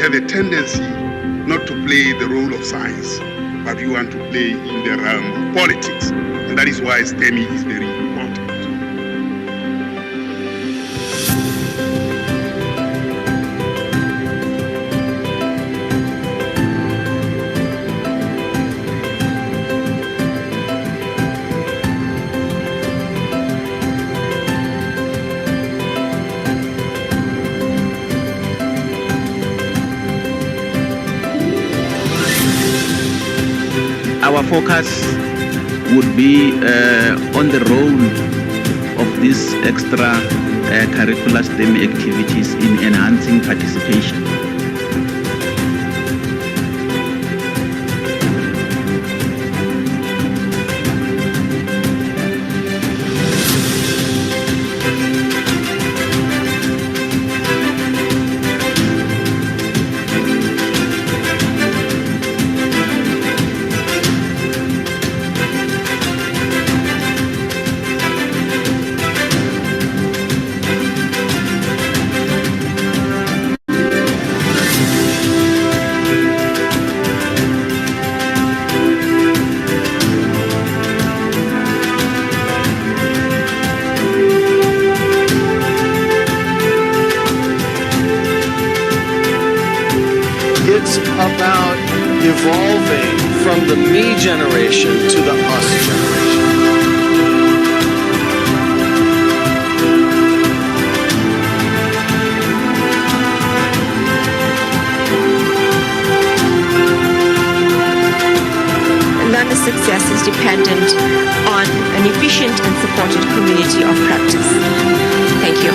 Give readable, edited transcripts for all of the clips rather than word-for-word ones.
have a tendency not to play the role of science, but we want to play in the realm of politics. And that is why STEMI is very important. Our focus would be on the role of these extra curricular STEM activities in enhancing participation. It's about evolving from the me generation to the us generation. Learner success is dependent on an efficient and supported community of practice. Thank you.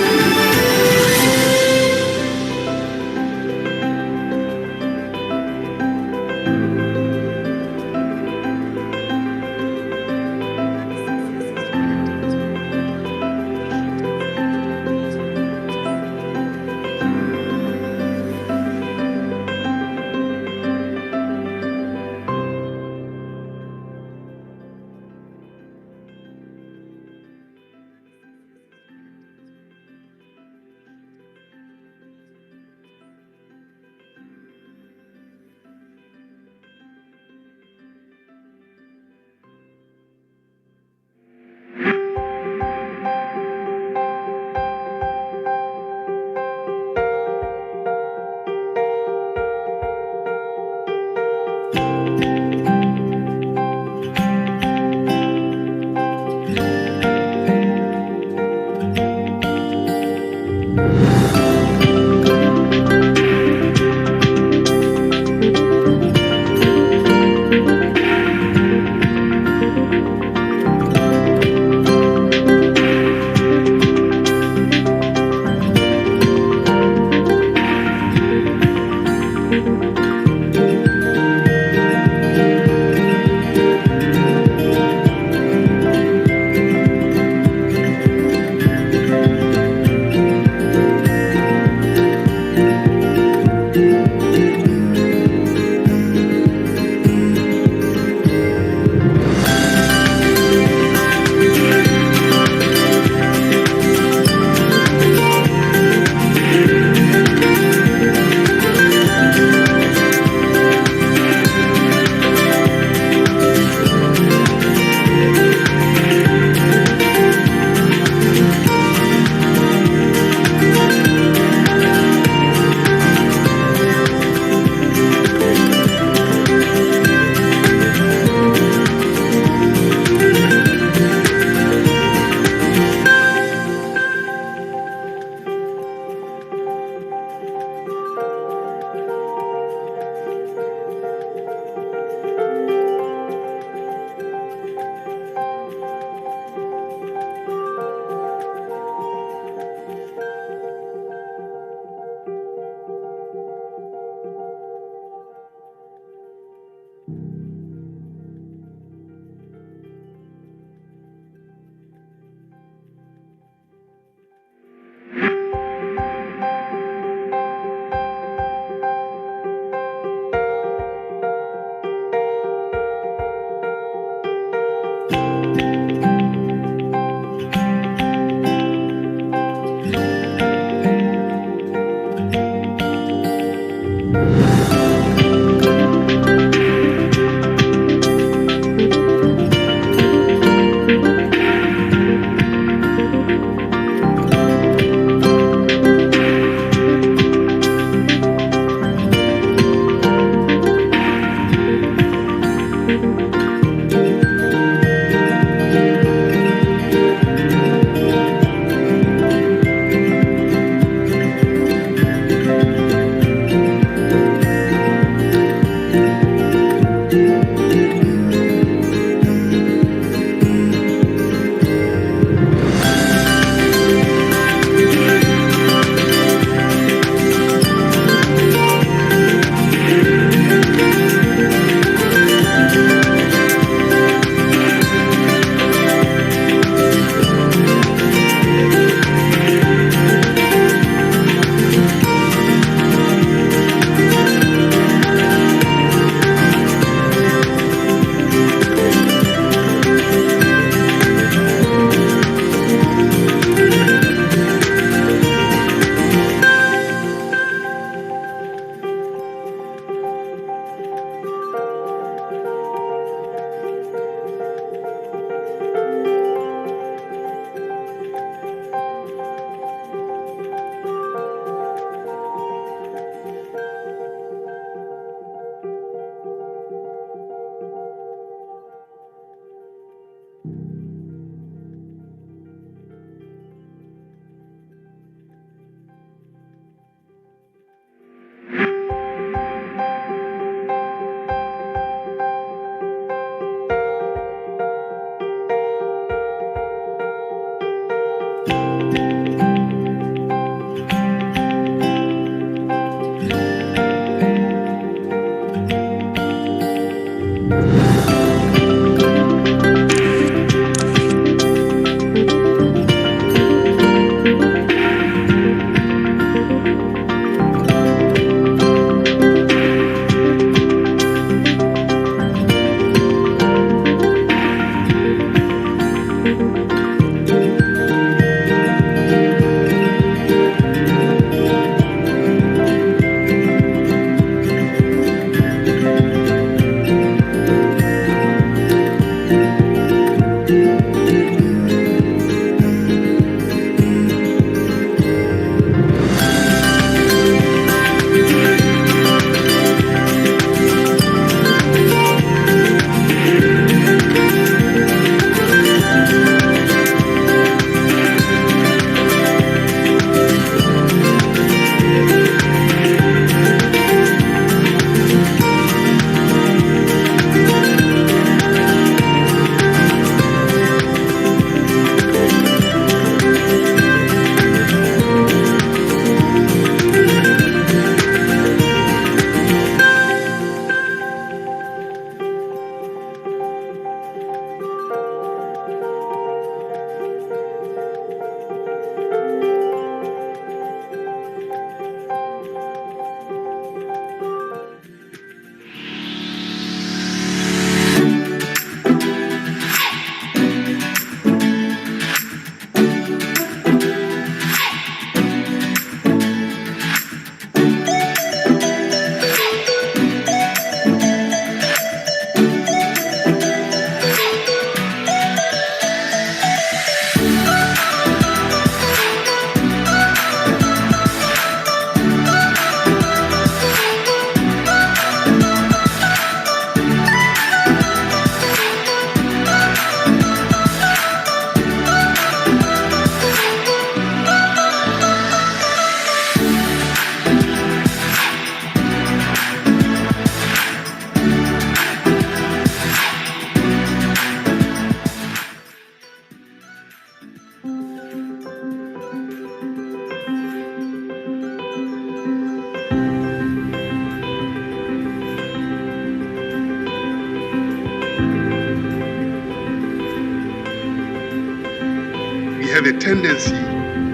we have a tendency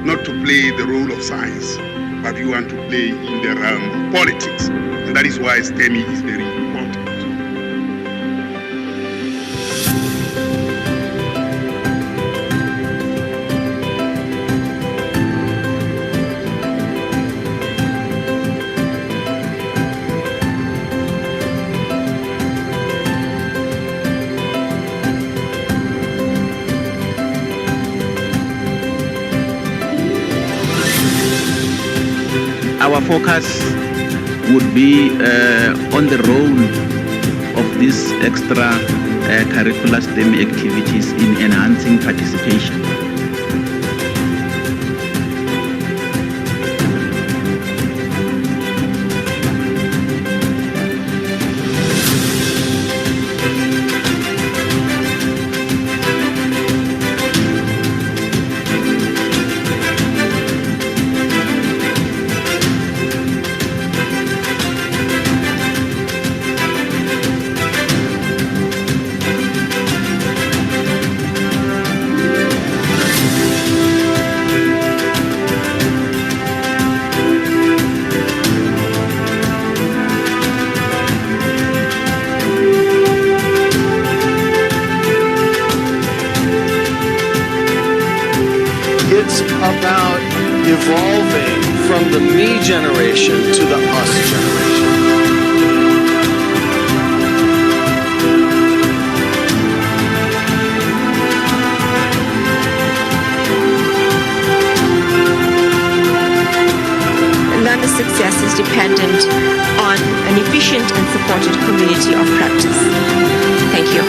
not to play the role of science, but we want to play in the realm of politics. And that is why STEMI is very important. Our focus would be on the role of these extra curricular STEM activities in enhancing participation. It's about evolving from the me generation to the us generation. Learner success is dependent on an efficient and supported community of practice. Thank you.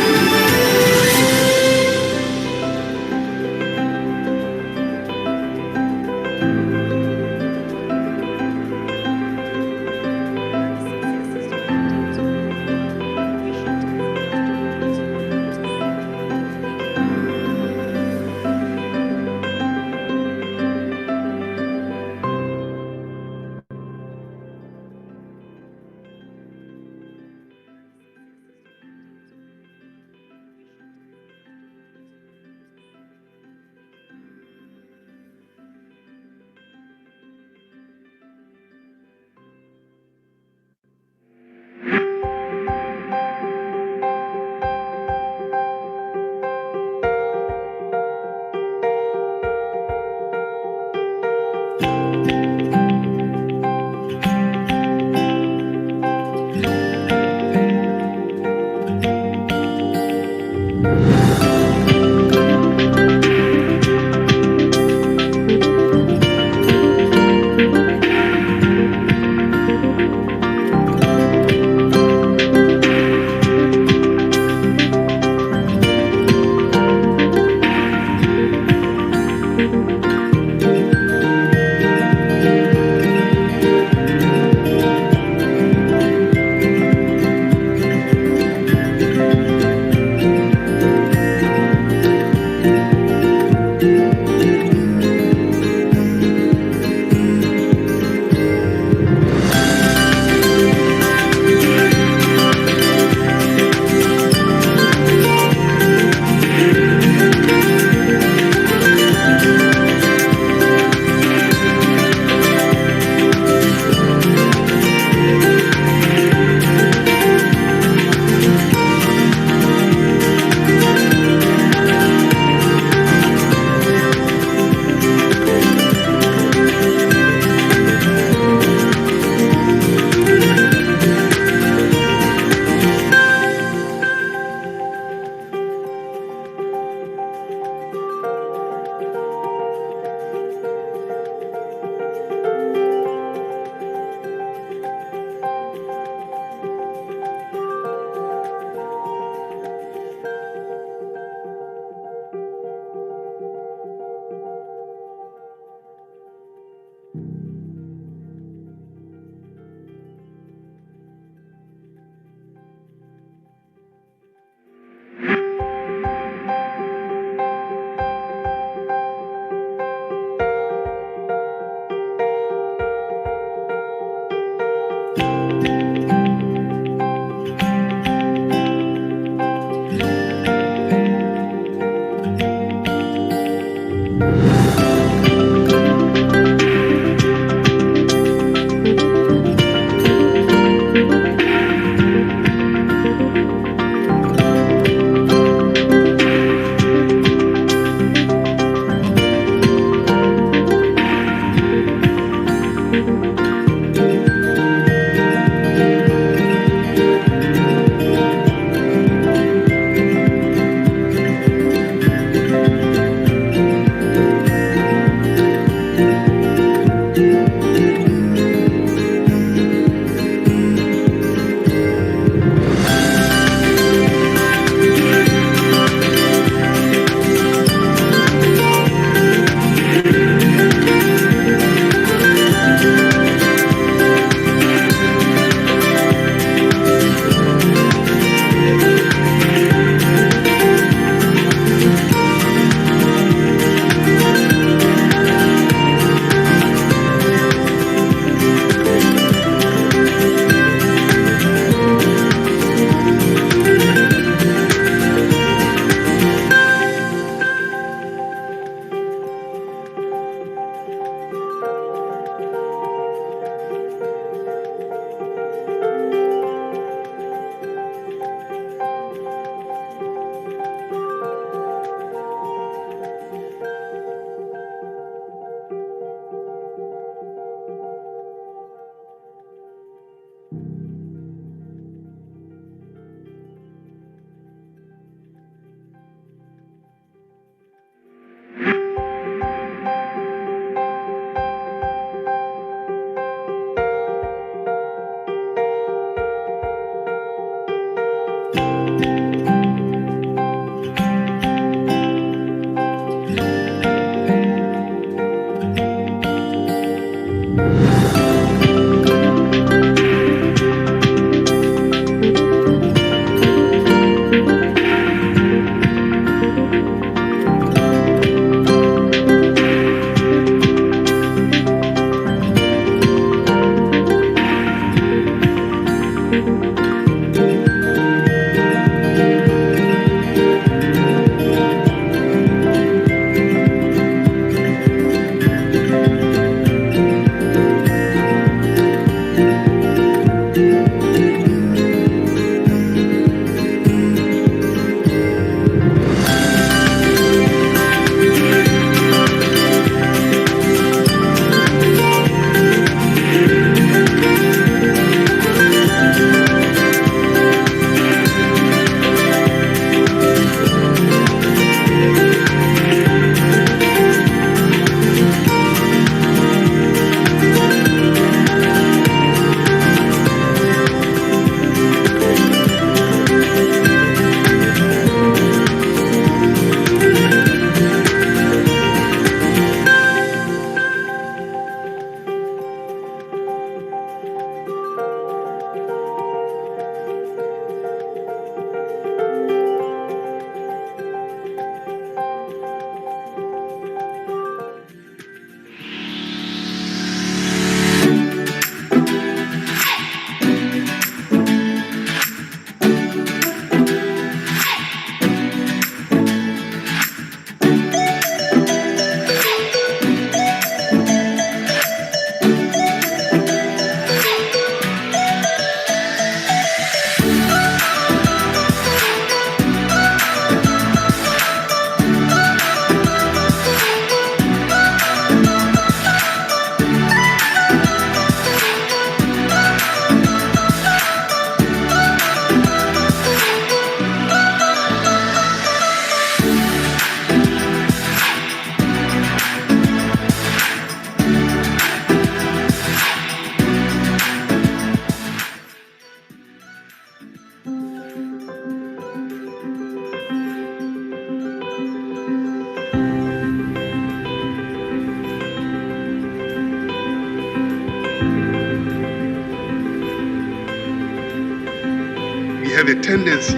have a tendency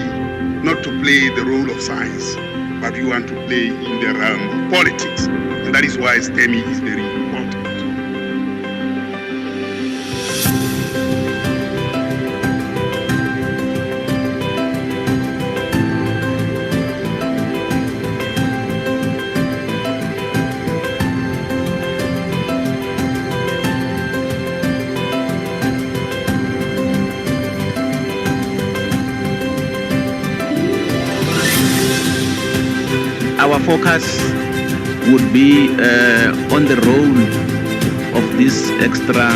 not to play the role of science, but you want to play in the realm of politics. And that is why STEMI is very important. Our focus would be on the role of these extra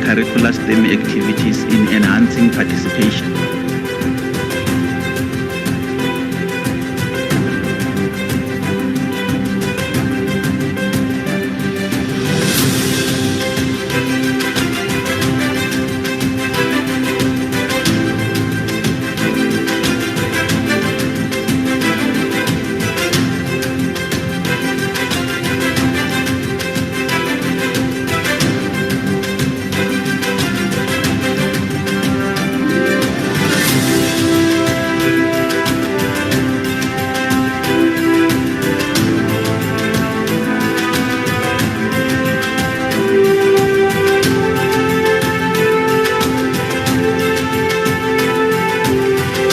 curricular STEM activities in enhancing participation.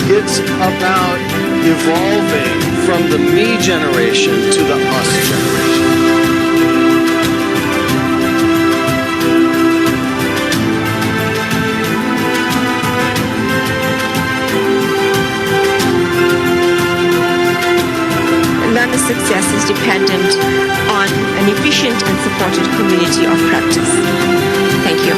It's about evolving from the me generation to the us generation. Learner success is dependent on an efficient and supported community of practice. Thank you.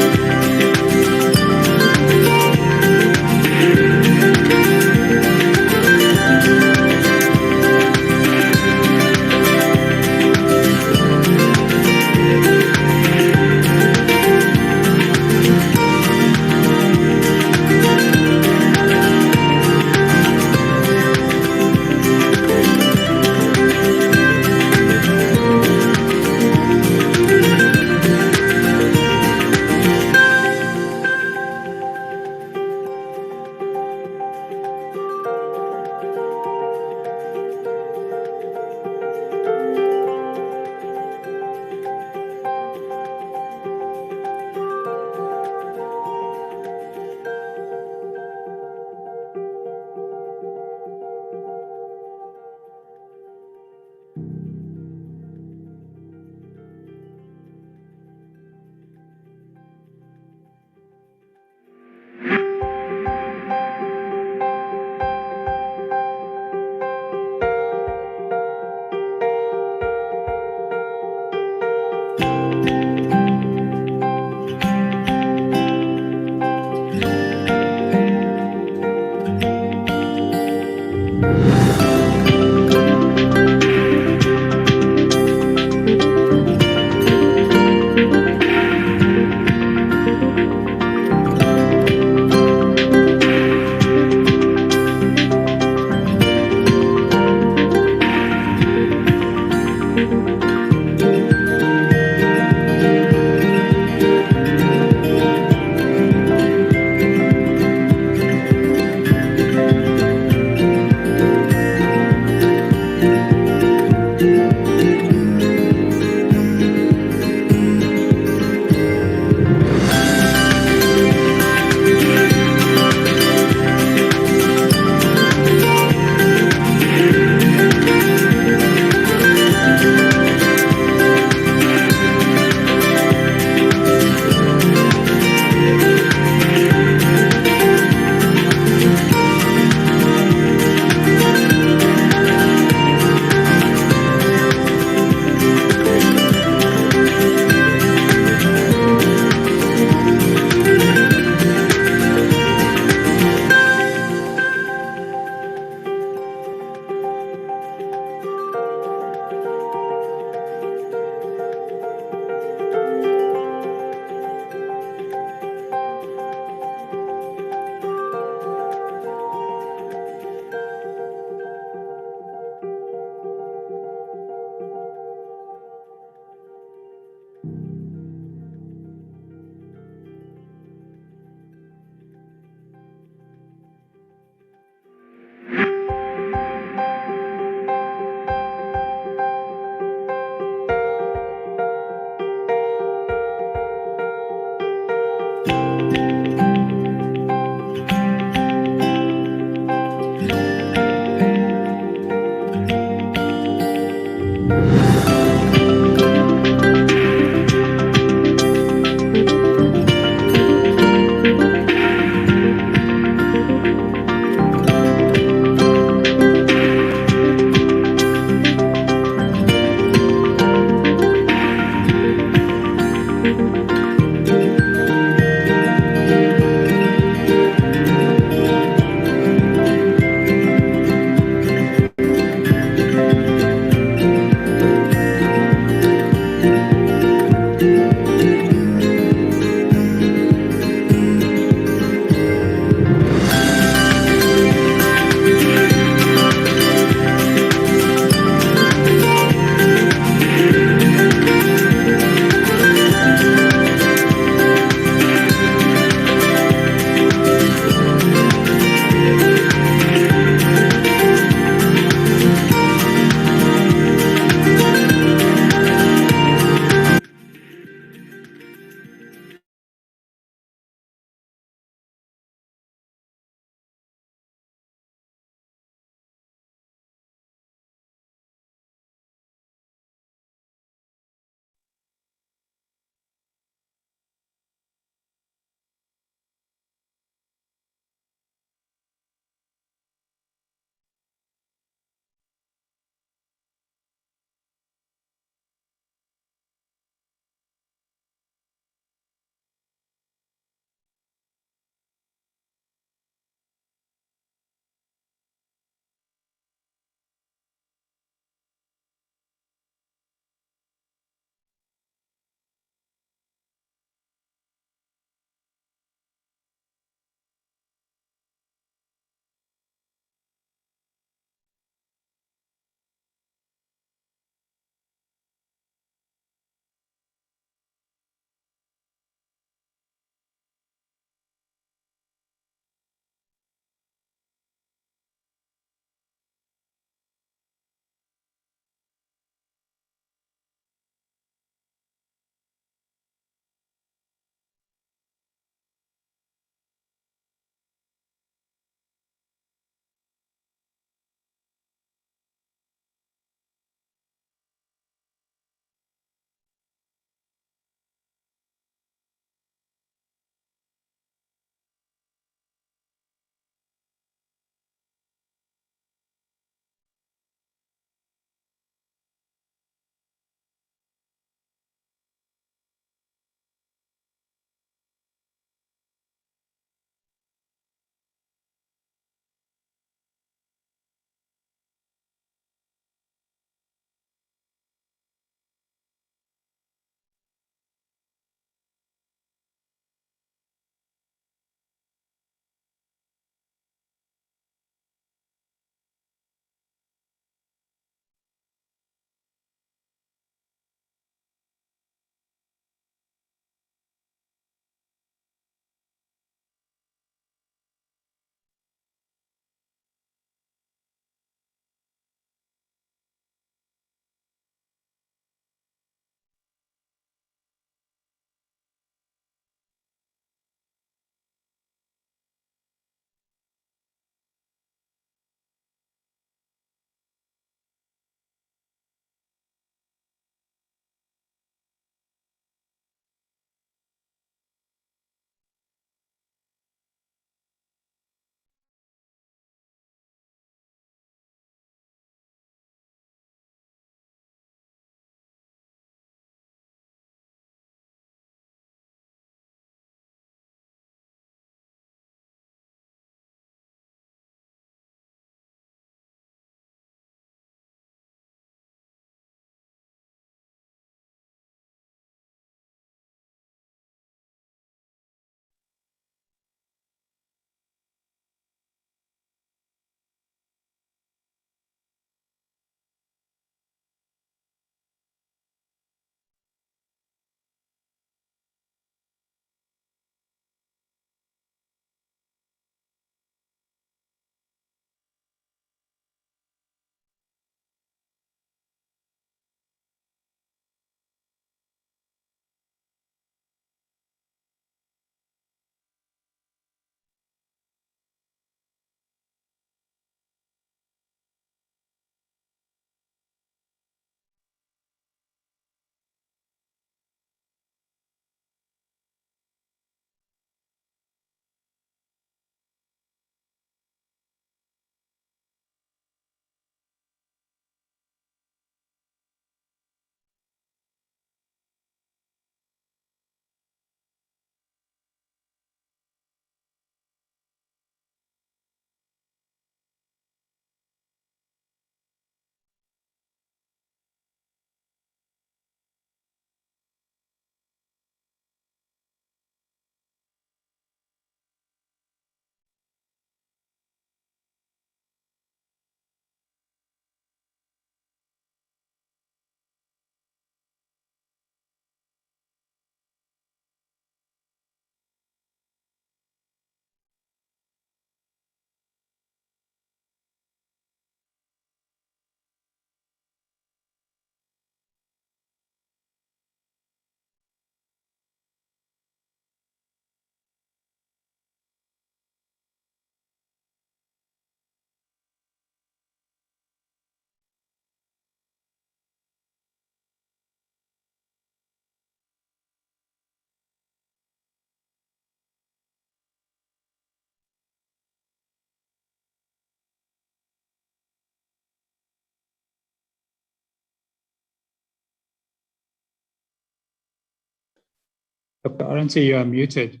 Dr. Arendse, you are muted.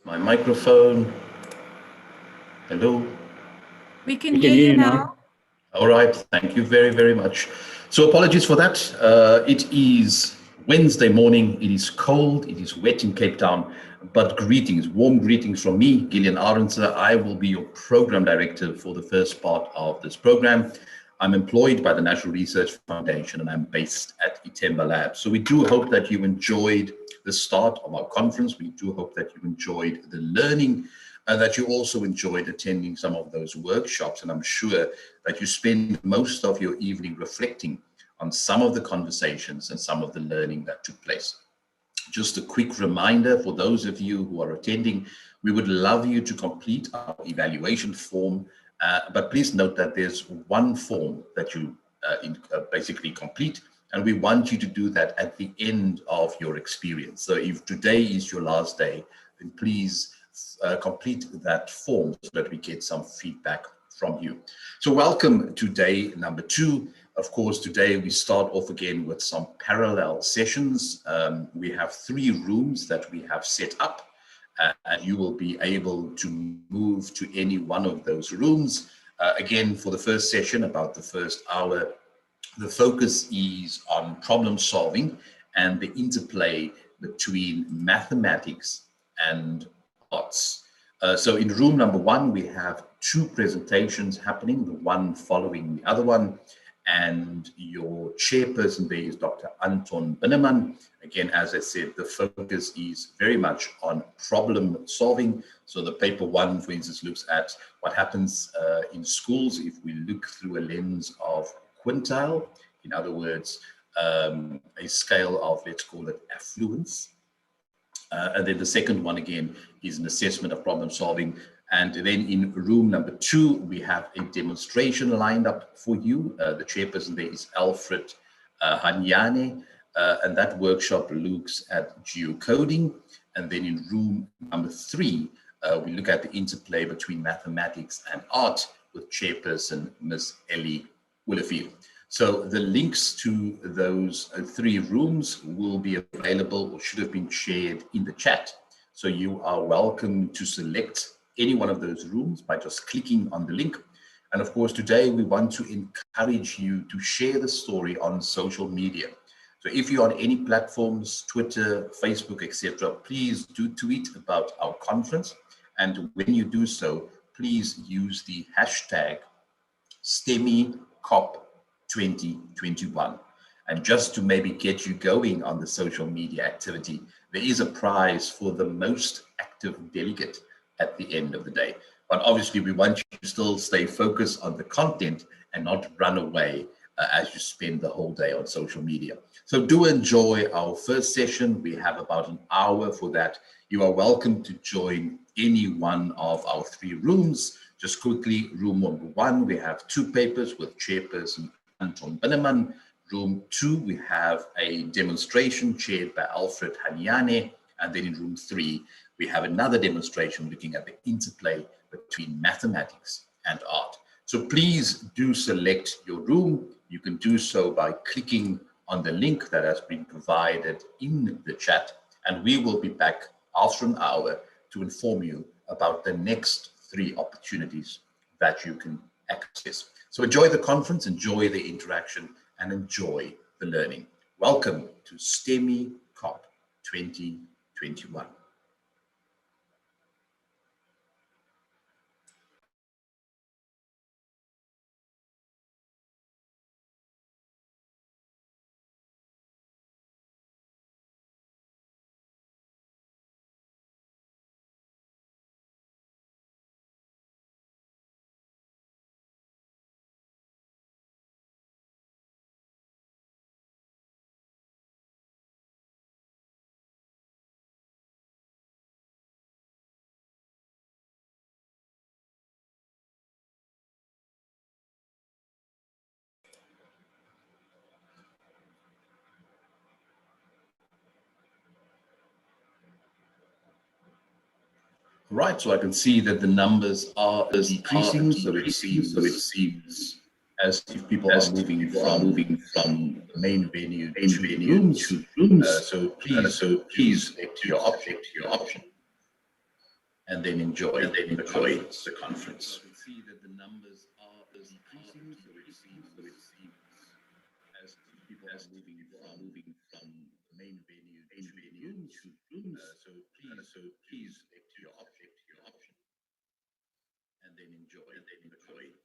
My microphone. Hello. We can hear you now. All right. Thank you very, very much. So apologies for that. It is Wednesday morning. It is cold. It is wet in Cape Town. But greetings, warm greetings from me, Gillian Arendse. I will be your program director for the first part of this program. I'm employed by the National Research Foundation and I'm based at Itemba Lab. So we do hope that you enjoyed the start of our conference. We do hope that you enjoyed the learning and that you also enjoyed attending some of those workshops. And I'm sure that you spend most of your evening reflecting on some of the conversations and some of the learning that took place. Just a quick reminder for those of you who are attending, we would love you to complete our evaluation form, but please note that there's one form that you basically complete, and we want you to do that at the end of your experience. So if today is your last day, then please complete that form so that we get some feedback from you. So welcome to day number 2. Of course, today we start off again with some parallel sessions. We have 3 rooms that we have set up, and you will be able to move to any one of those rooms. Again, for the first session, about the first hour, the focus is on problem solving and the interplay between mathematics and arts. So in room number 1, we have 2 presentations happening, the one following the other one. And your chairperson there is Dr. Anton Binneman. Again, as I said, the focus is very much on problem solving. So the paper 1, for instance, looks at what happens in schools if we look through a lens of quintile. In other words, a scale of, let's call it, affluence. And then the second one, again, is an assessment of problem solving. And then in room number 2, we have a demonstration lined up for you. The chairperson there is Alfred Hanyane, and that workshop looks at geocoding. And then in room number 3, we look at the interplay between mathematics and art with chairperson Ms. Ellie Willerfield. So the links to those 3 rooms will be available or should have been shared in the chat. So you are welcome to select any one of those rooms by just clicking on the link. And of course, today we want to encourage you to share the story on social media. So if you're on any platforms, Twitter, Facebook, etc., please do tweet about our conference. And when you do so, please use the hashtag STEMI COP 2021. And just to maybe get you going on the social media activity, there is a prize for the most active delegate at the end of the day. But obviously we want you to still stay focused on the content and not run away as you spend the whole day on social media. So do enjoy our first session. We have about an hour for that. You are welcome to join any one of our 3 rooms. Just quickly, room number 1, we have 2 papers with chairperson Anton Binneman. Room 2, we have a demonstration chaired by Alfred Hanyane. And then in room 3, we have another demonstration looking at the interplay between mathematics and art. So please do select your room. You can do so by clicking on the link that has been provided in the chat. And we will be back after an hour to inform you about the next 3 opportunities that you can access. So enjoy the conference, enjoy the interaction, and enjoy the learning. Welcome to STEMI COP 2021. Right, so I can see that the numbers are decreasing, so it seems as if people are moving from the main venue to rooms. So please select your option and then enjoy the conference. I can see that the numbers are decreasing, so it seems as if people are moving from the main venue to rooms. So please select your option and then enjoy the conference.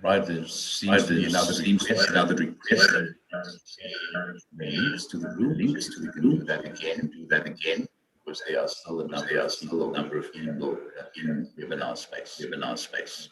Right, there seems to be another request links to the room. We can do that again, because there are still a number of people in webinar space.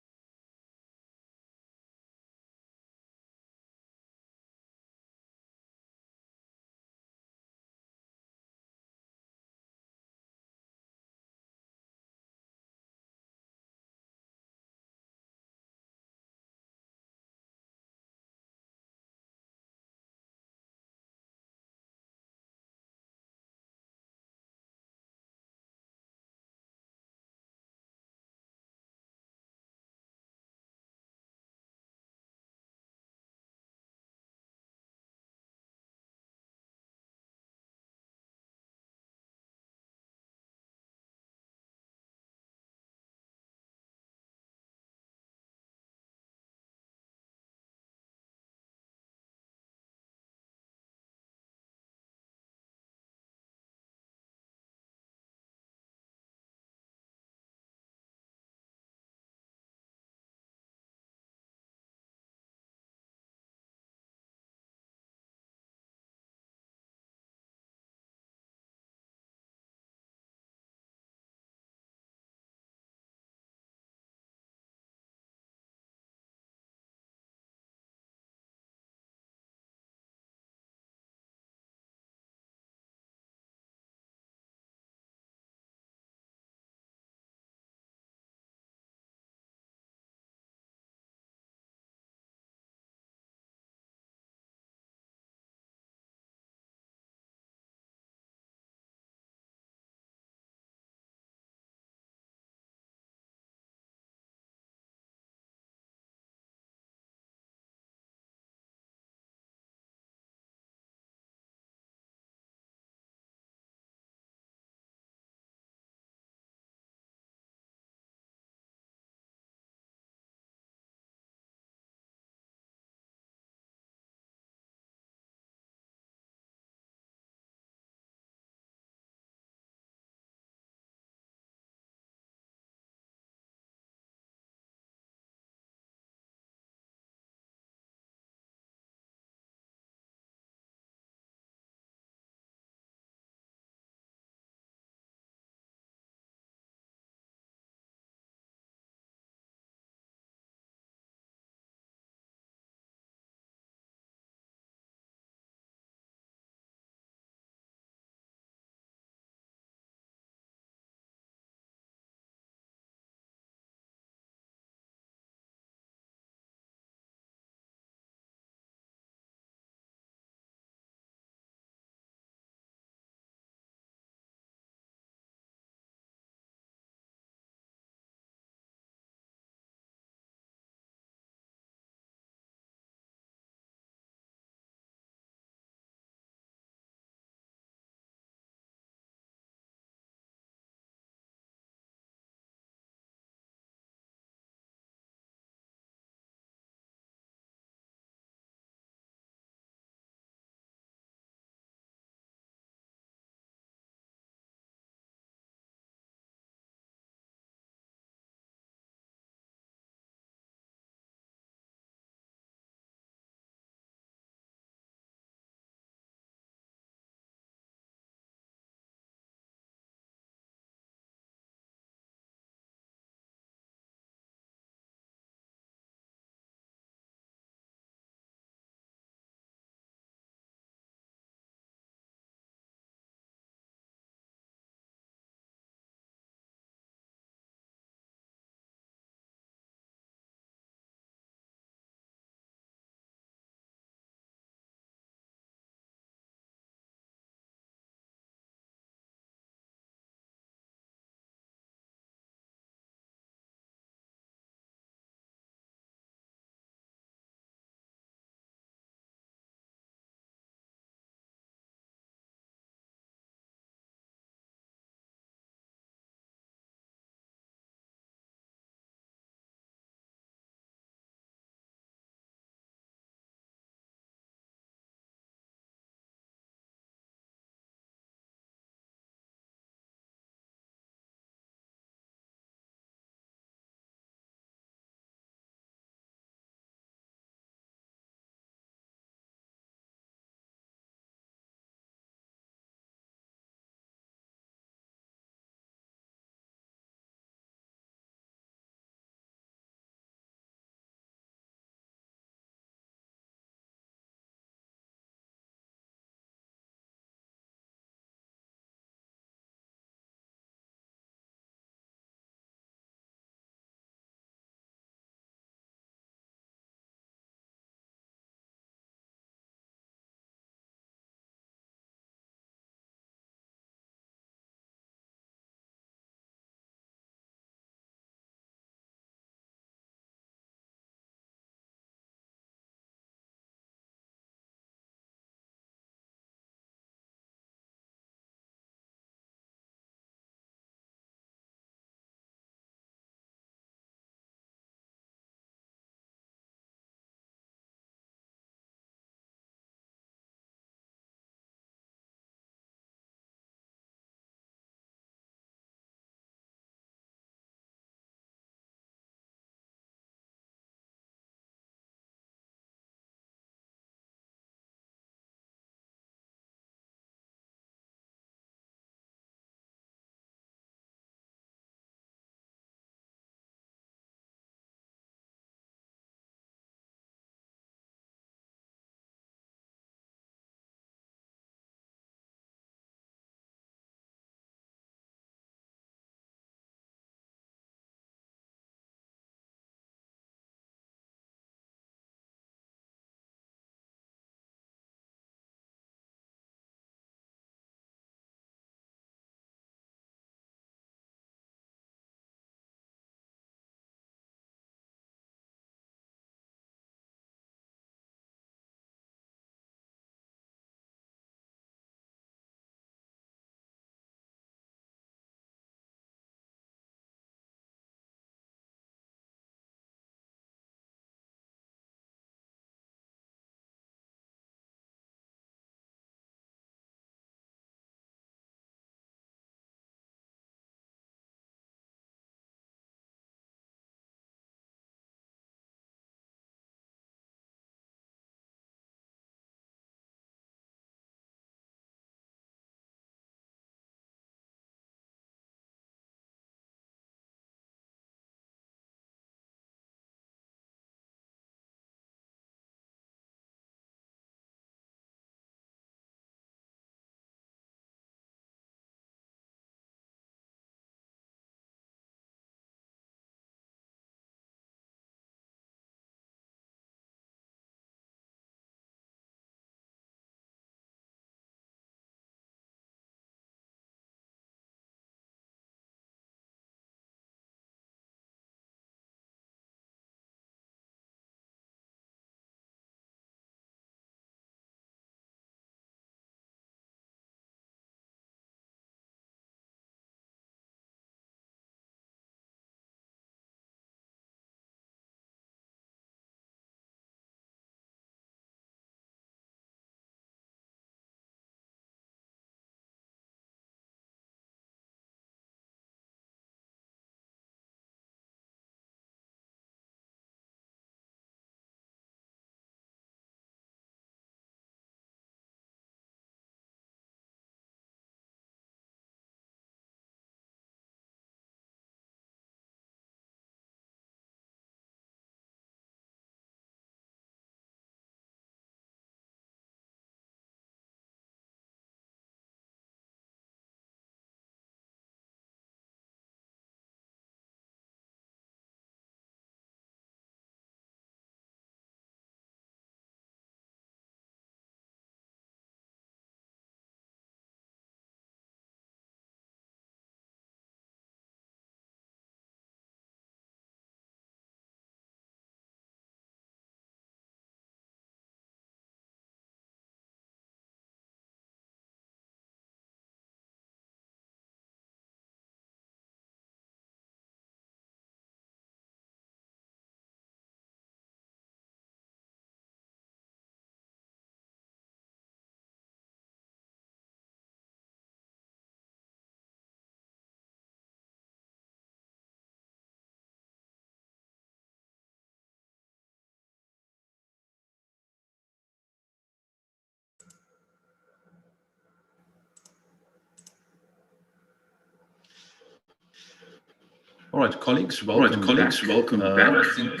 All right, colleagues, welcome back. I think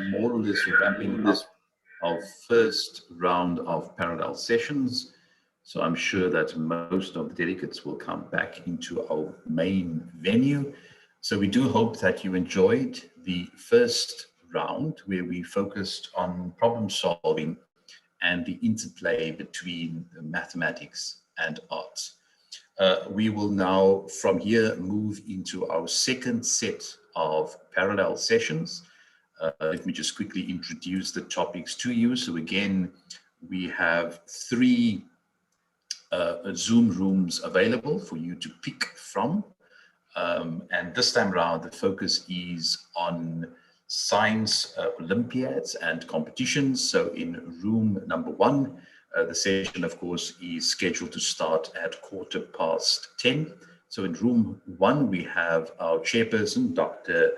more or less we're wrapping up our first round of parallel sessions. So I'm sure that most of the delegates will come back into our main venue. So we do hope that you enjoyed the first round where we focused on problem solving and the interplay between mathematics and arts. We will now from here move into our second set of parallel sessions. Let me just quickly introduce the topics to you. So again, we have 3 Zoom rooms available for you to pick from. And this time around, the focus is on science Olympiads and competitions. So in room number 1, the session, of course, is scheduled to start at 10:15. So in room 1, we have our chairperson, Dr.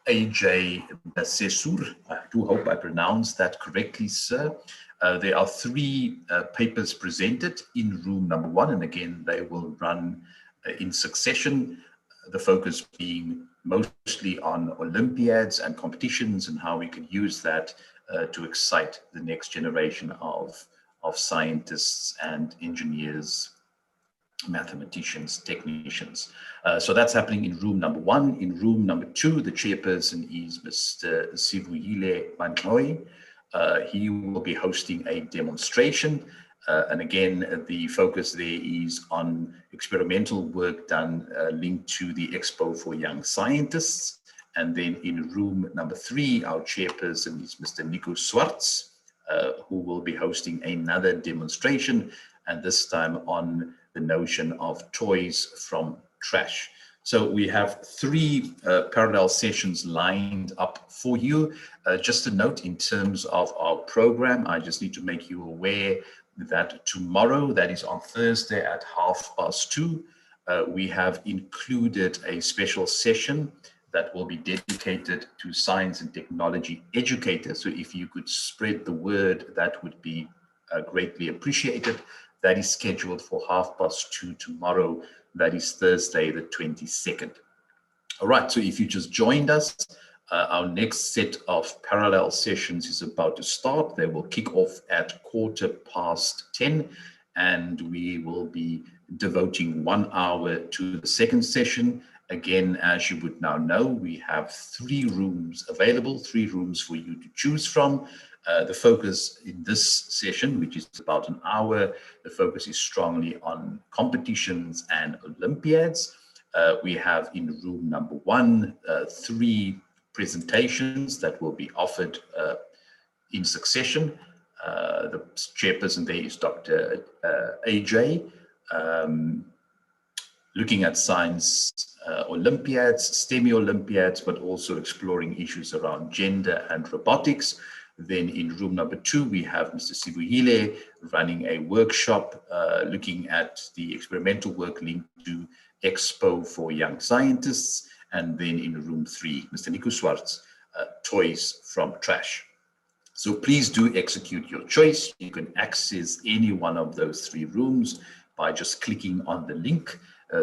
AJ Basesur. I do hope I pronounced that correctly, sir. There are 3 papers presented in room number 1, and again, they will run in succession, the focus being mostly on Olympiads and competitions and how we can use that to excite the next generation of scientists and engineers, mathematicians, technicians. So that's happening in room number 1. In room number 2, the chairperson is Mr. Sivuyile Manhloi. He will be hosting a demonstration. And again, the focus there is on experimental work done linked to the Expo for Young Scientists. And then in room number 3, our chairperson is Mr. Nico Swartz, who will be hosting another demonstration, and this time on the notion of toys from trash. So we have 3 parallel sessions lined up for you. Just a note in terms of our program, I just need to make you aware that tomorrow, that is on Thursday at 2:30, we have included a special session that will be dedicated to science and technology educators. So if you could spread the word, that would be greatly appreciated. That is scheduled for 2:30 tomorrow. That is Thursday, the 22nd. All right, so if you just joined us, our next set of parallel sessions is about to start. They will kick off at 10:15, and we will be devoting 1 hour to the second session. Again, as you would now know, we have 3 rooms available, 3 rooms for you to choose from. The focus in this session, which is about an hour, the focus is strongly on competitions and Olympiads. We have in room number 1, 3 presentations that will be offered in succession. The chairperson there is Dr. AJ, looking at science Olympiads, STEMI Olympiads, but also exploring issues around gender and robotics. Then in room number 2, we have Mr. Sivuyile running a workshop looking at the experimental work linked to Expo for Young Scientists. And then in room 3, Mr. Nico Swartz, toys from trash. So please do execute your choice. You can access any one of those 3 rooms by just clicking on the link.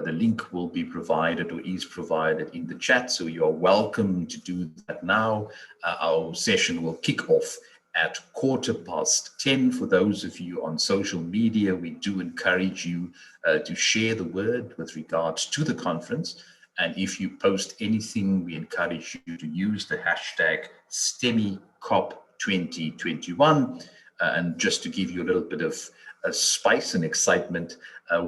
The link will be provided or is provided in the chat, so you're welcome to do that now. Our session will kick off at 10:15. For those of you on social media, we do encourage you to share the word with regards to the conference. And if you post anything, we encourage you to use the hashtag STEMICOP2021. And just to give you a little bit of spice and excitement,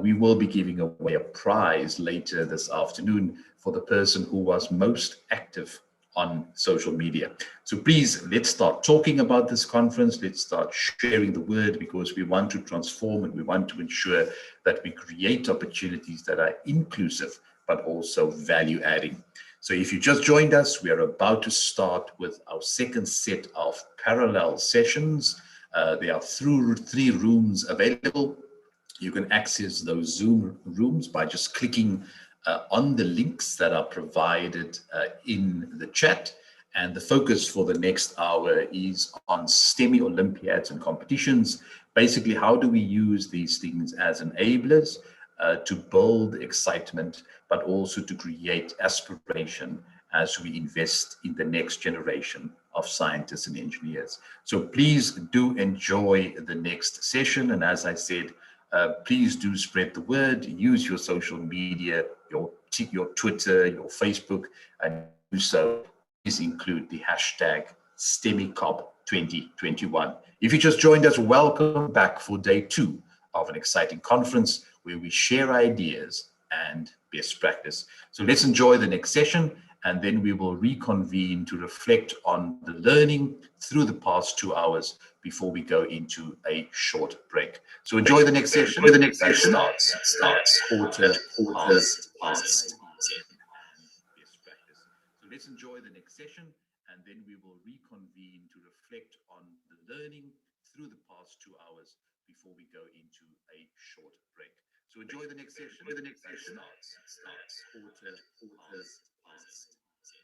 we will be giving away a prize later this afternoon for the person who was most active on social media. So please, let's start talking about this conference. Let's start sharing the word, because we want to transform and we want to ensure that we create opportunities that are inclusive, but also value adding. So if you just joined us, we are about to start with our second set of parallel sessions. There are 3 rooms available. You can access those Zoom rooms by just clicking on the links that are provided in the chat. And the focus for the next hour is on STEMI Olympiads and competitions. Basically, how do we use these things as enablers to build excitement, but also to create aspiration as we invest in the next generation of scientists and engineers. So please do enjoy the next session. And as I said, please do spread the word, use your social media, your Twitter, your Facebook, and do so. Please include the hashtag STEMICOP 2021. If you just joined us, welcome back for day 2 of an exciting conference where we share ideas and best practice. So let's enjoy the next session, and then we will reconvene to reflect on the learning through the past 2 hours before we go into a short break. So enjoy the next session. The next session starts quarter past 10. So let's enjoy the next session, and then we will reconvene to reflect on the learning through the past 2 hours before we go into a short break. So enjoy the next session. The next session starts quarter past 10.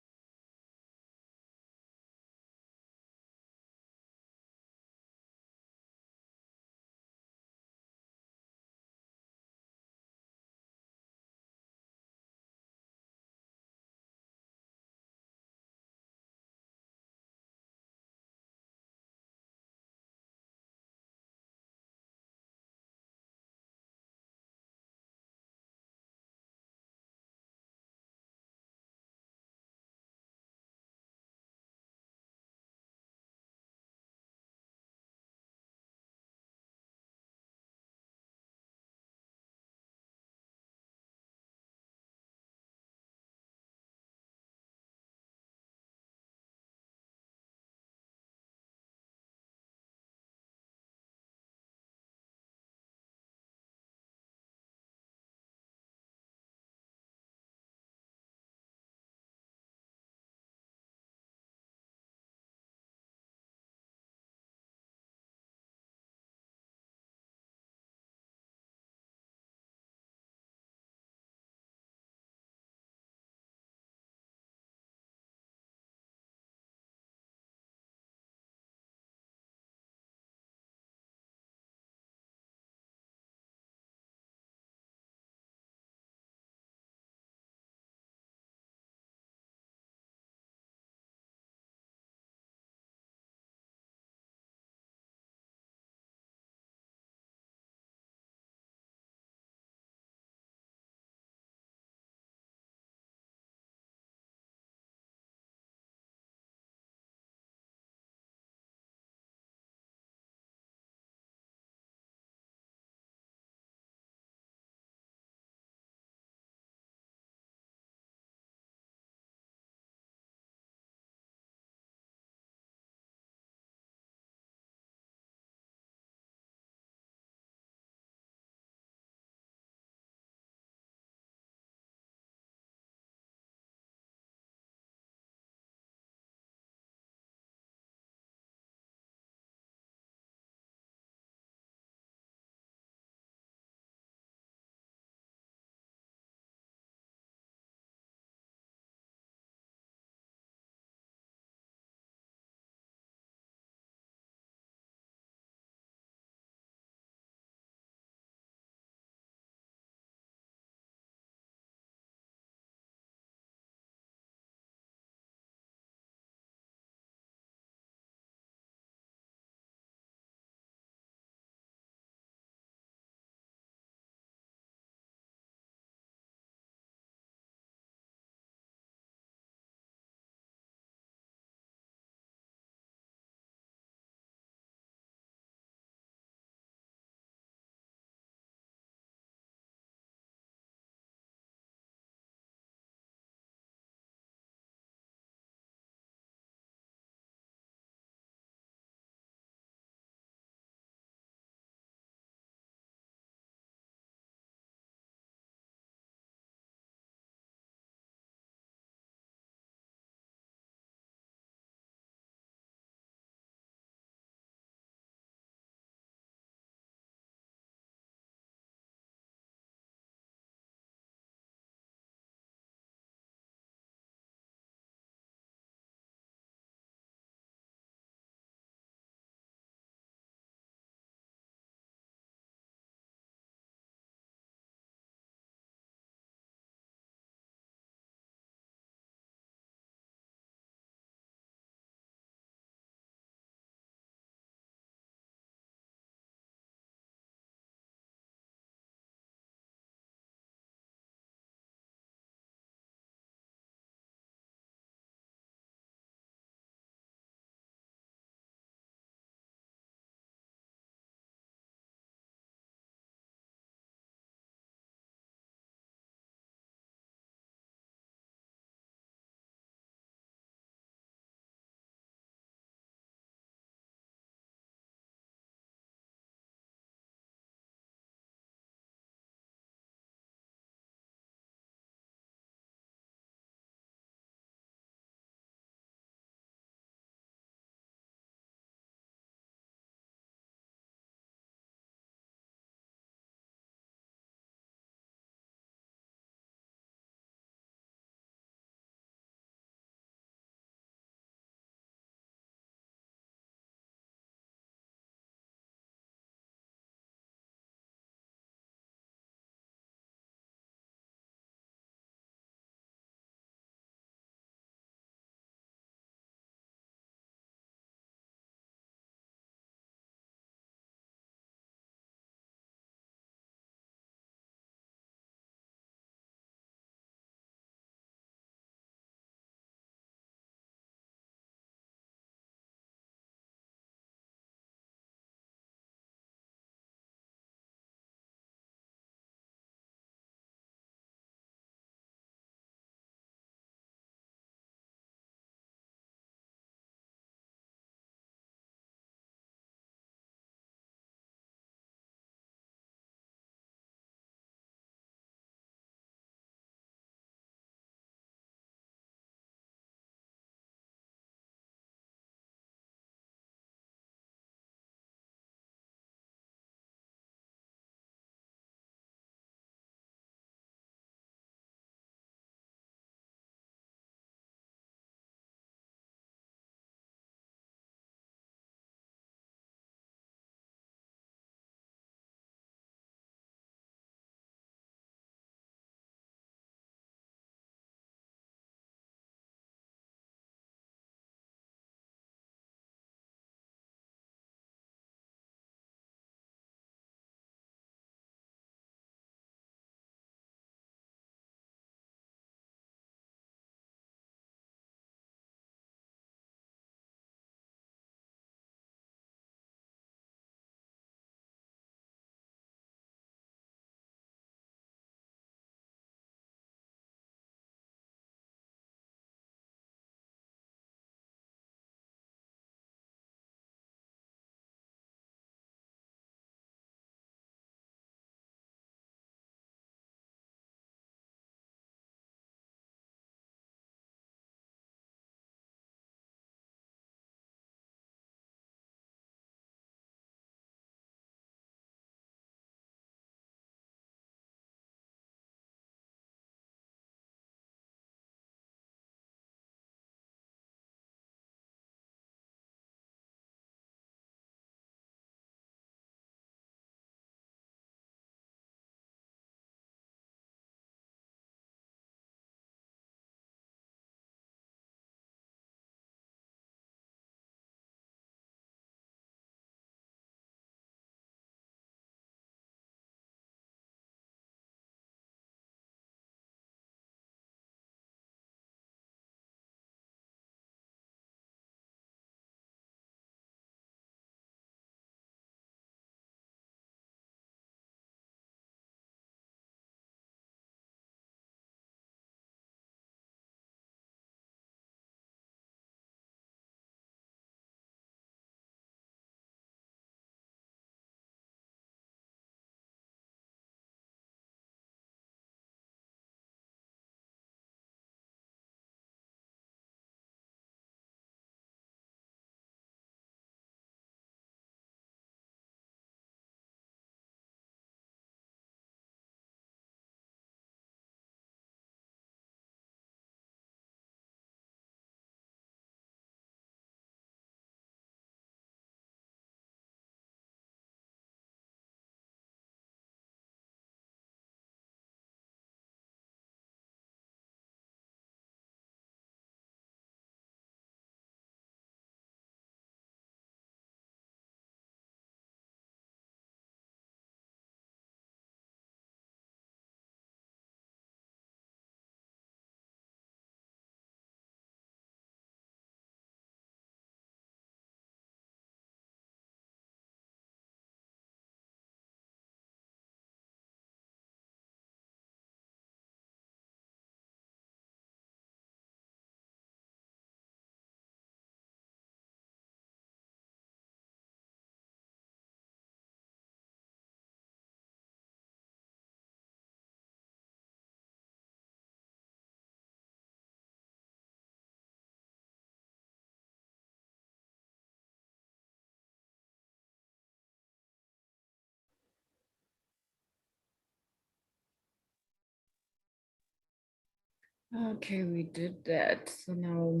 Okay, we did that. So now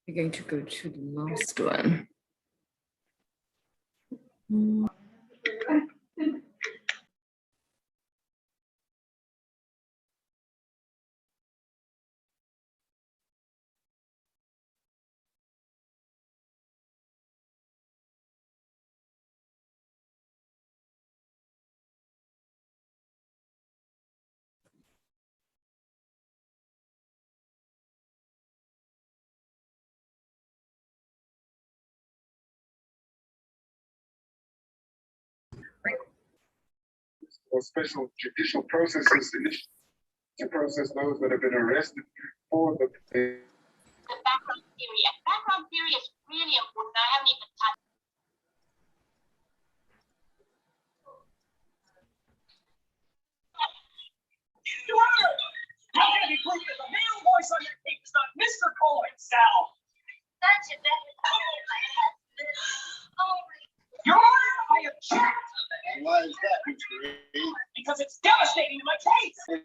we're going to go to the last one. Or special judicial processes to process those that have been arrested for the background theory. And background theory is really important. I haven't even touched. How can it be proved that the male voice on your tape is not Mr. Cole himself? Such a better Your Honor, I object. And why is that, Because it's devastating to my case.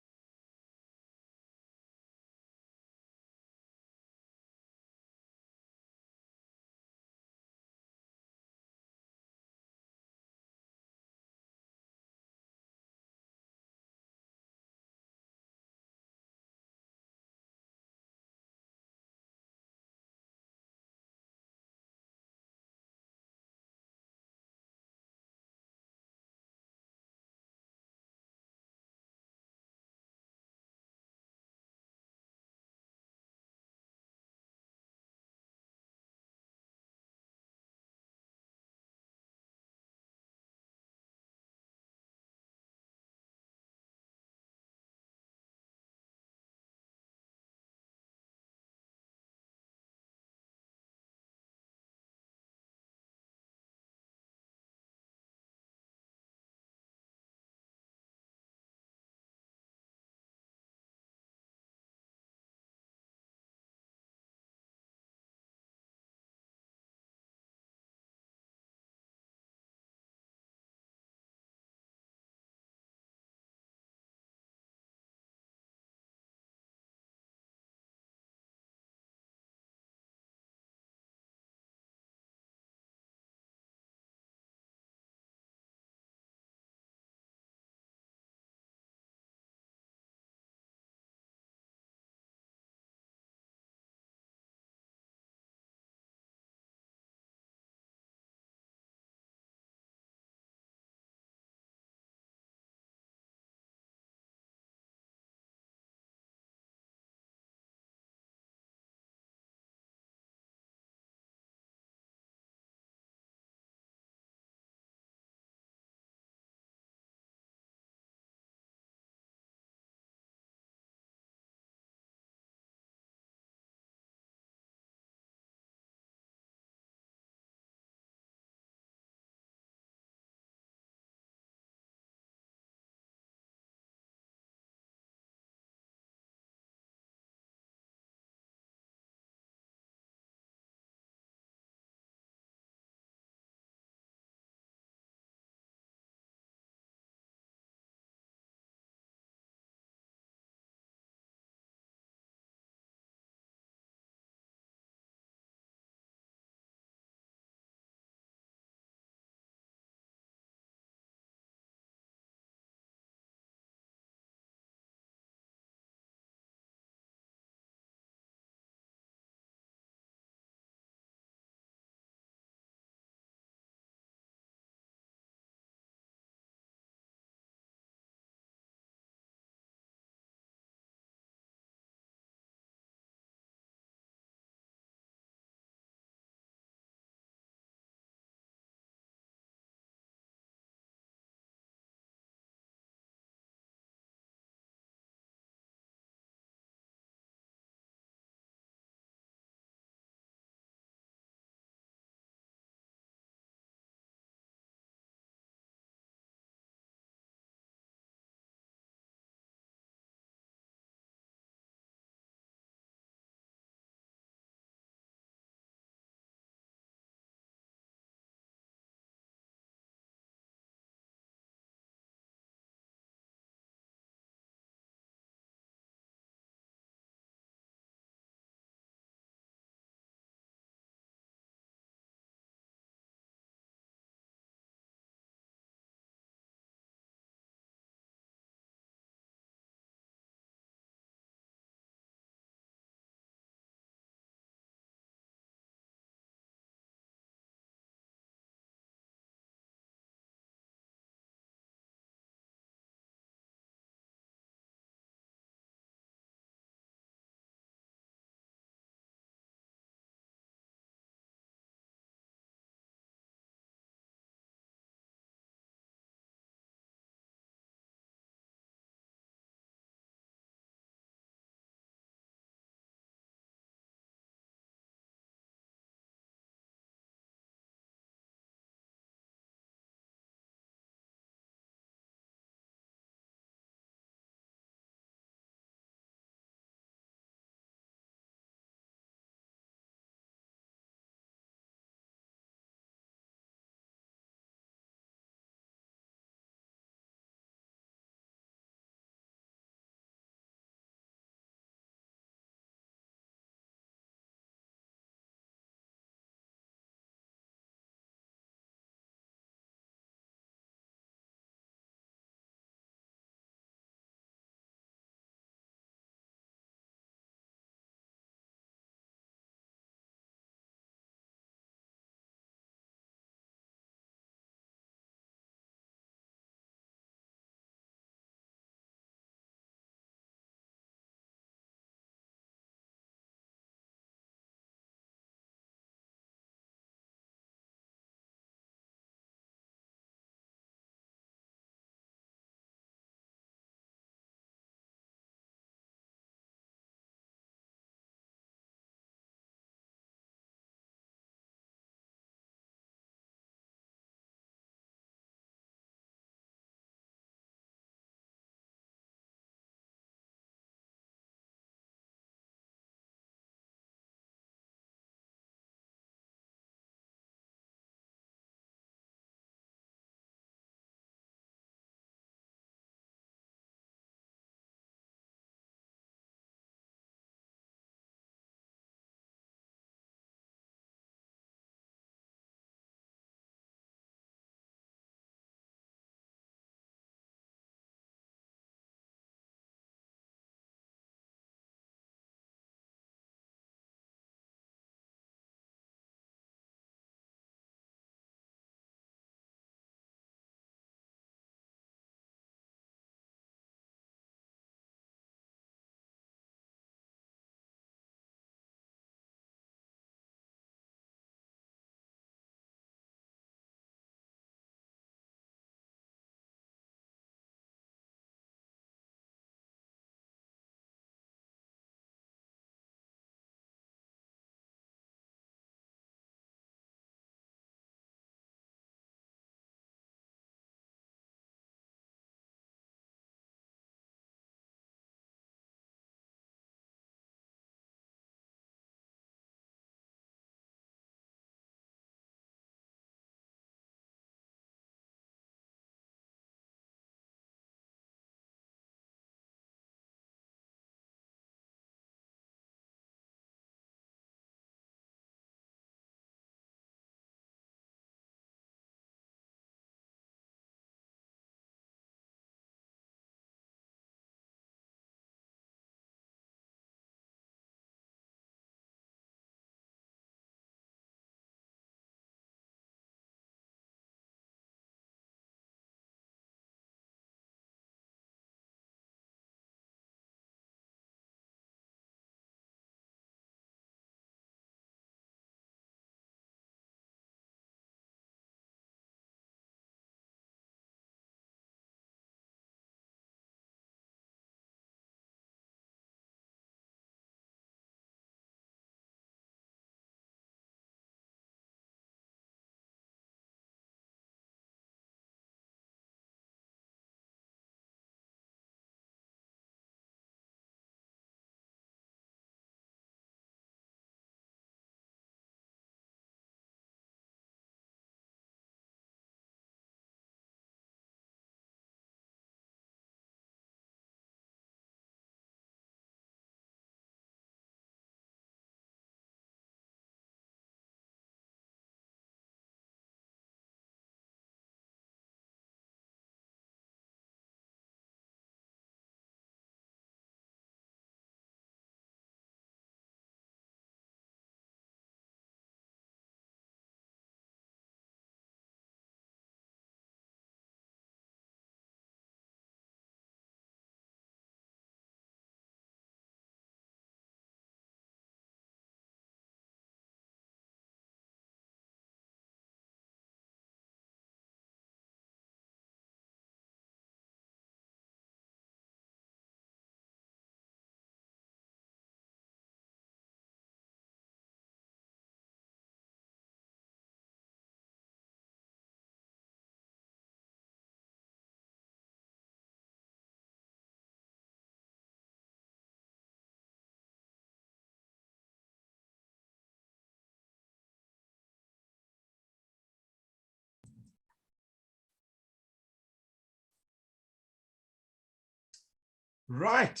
Right.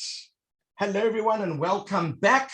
Hello, everyone, and welcome back.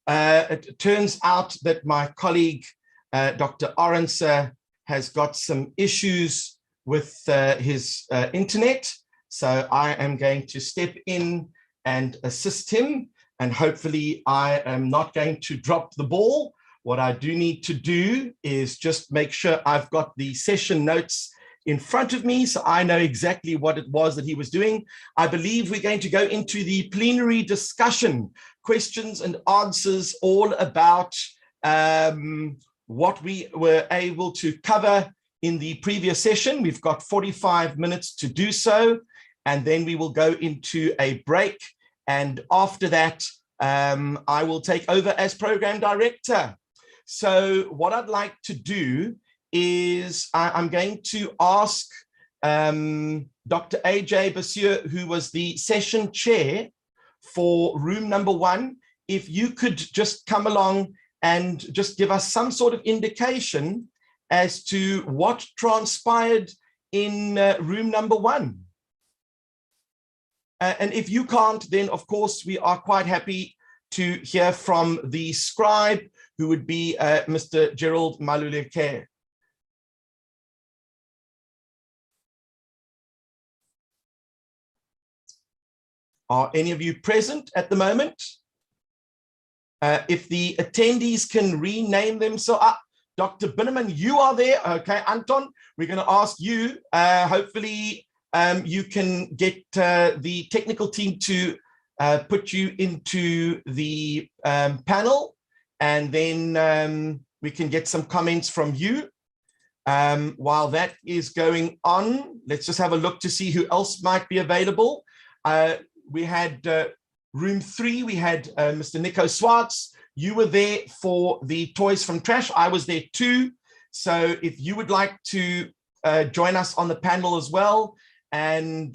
It turns out that my colleague, Dr. Orense, has got some issues with his internet. So I am going to step in and assist him. And hopefully I am not going to drop the ball. What I do need to do is just make sure I've got the session notes in front of me, so I know exactly what it was that he was doing. I believe we're going to go into the plenary discussion, questions and answers, all about what we were able to cover in the previous session. We've got 45 minutes to do so, and then we will go into a break. And after that, I will take over as program director. So what I'd like to do is I'm going to ask Dr. AJ Basir, who was the session chair for room number 1, if you could just come along and just give us some sort of indication as to what transpired in room number 1. And if you can't, then of course we are quite happy to hear from the scribe, who would be Mr. Gerald Maluleke. Are any of you present at the moment? If the attendees can rename themselves. Dr. Binneman, you are there. Okay, Anton, we're going to ask you. Hopefully, you can get the technical team to put you into the panel, and then we can get some comments from you. While that is going on, let's just have a look to see who else might be available. We had room 3, we had Mr. Nico Swartz. You were there for the Toys from Trash. I was there too. So if you would like to join us on the panel as well. And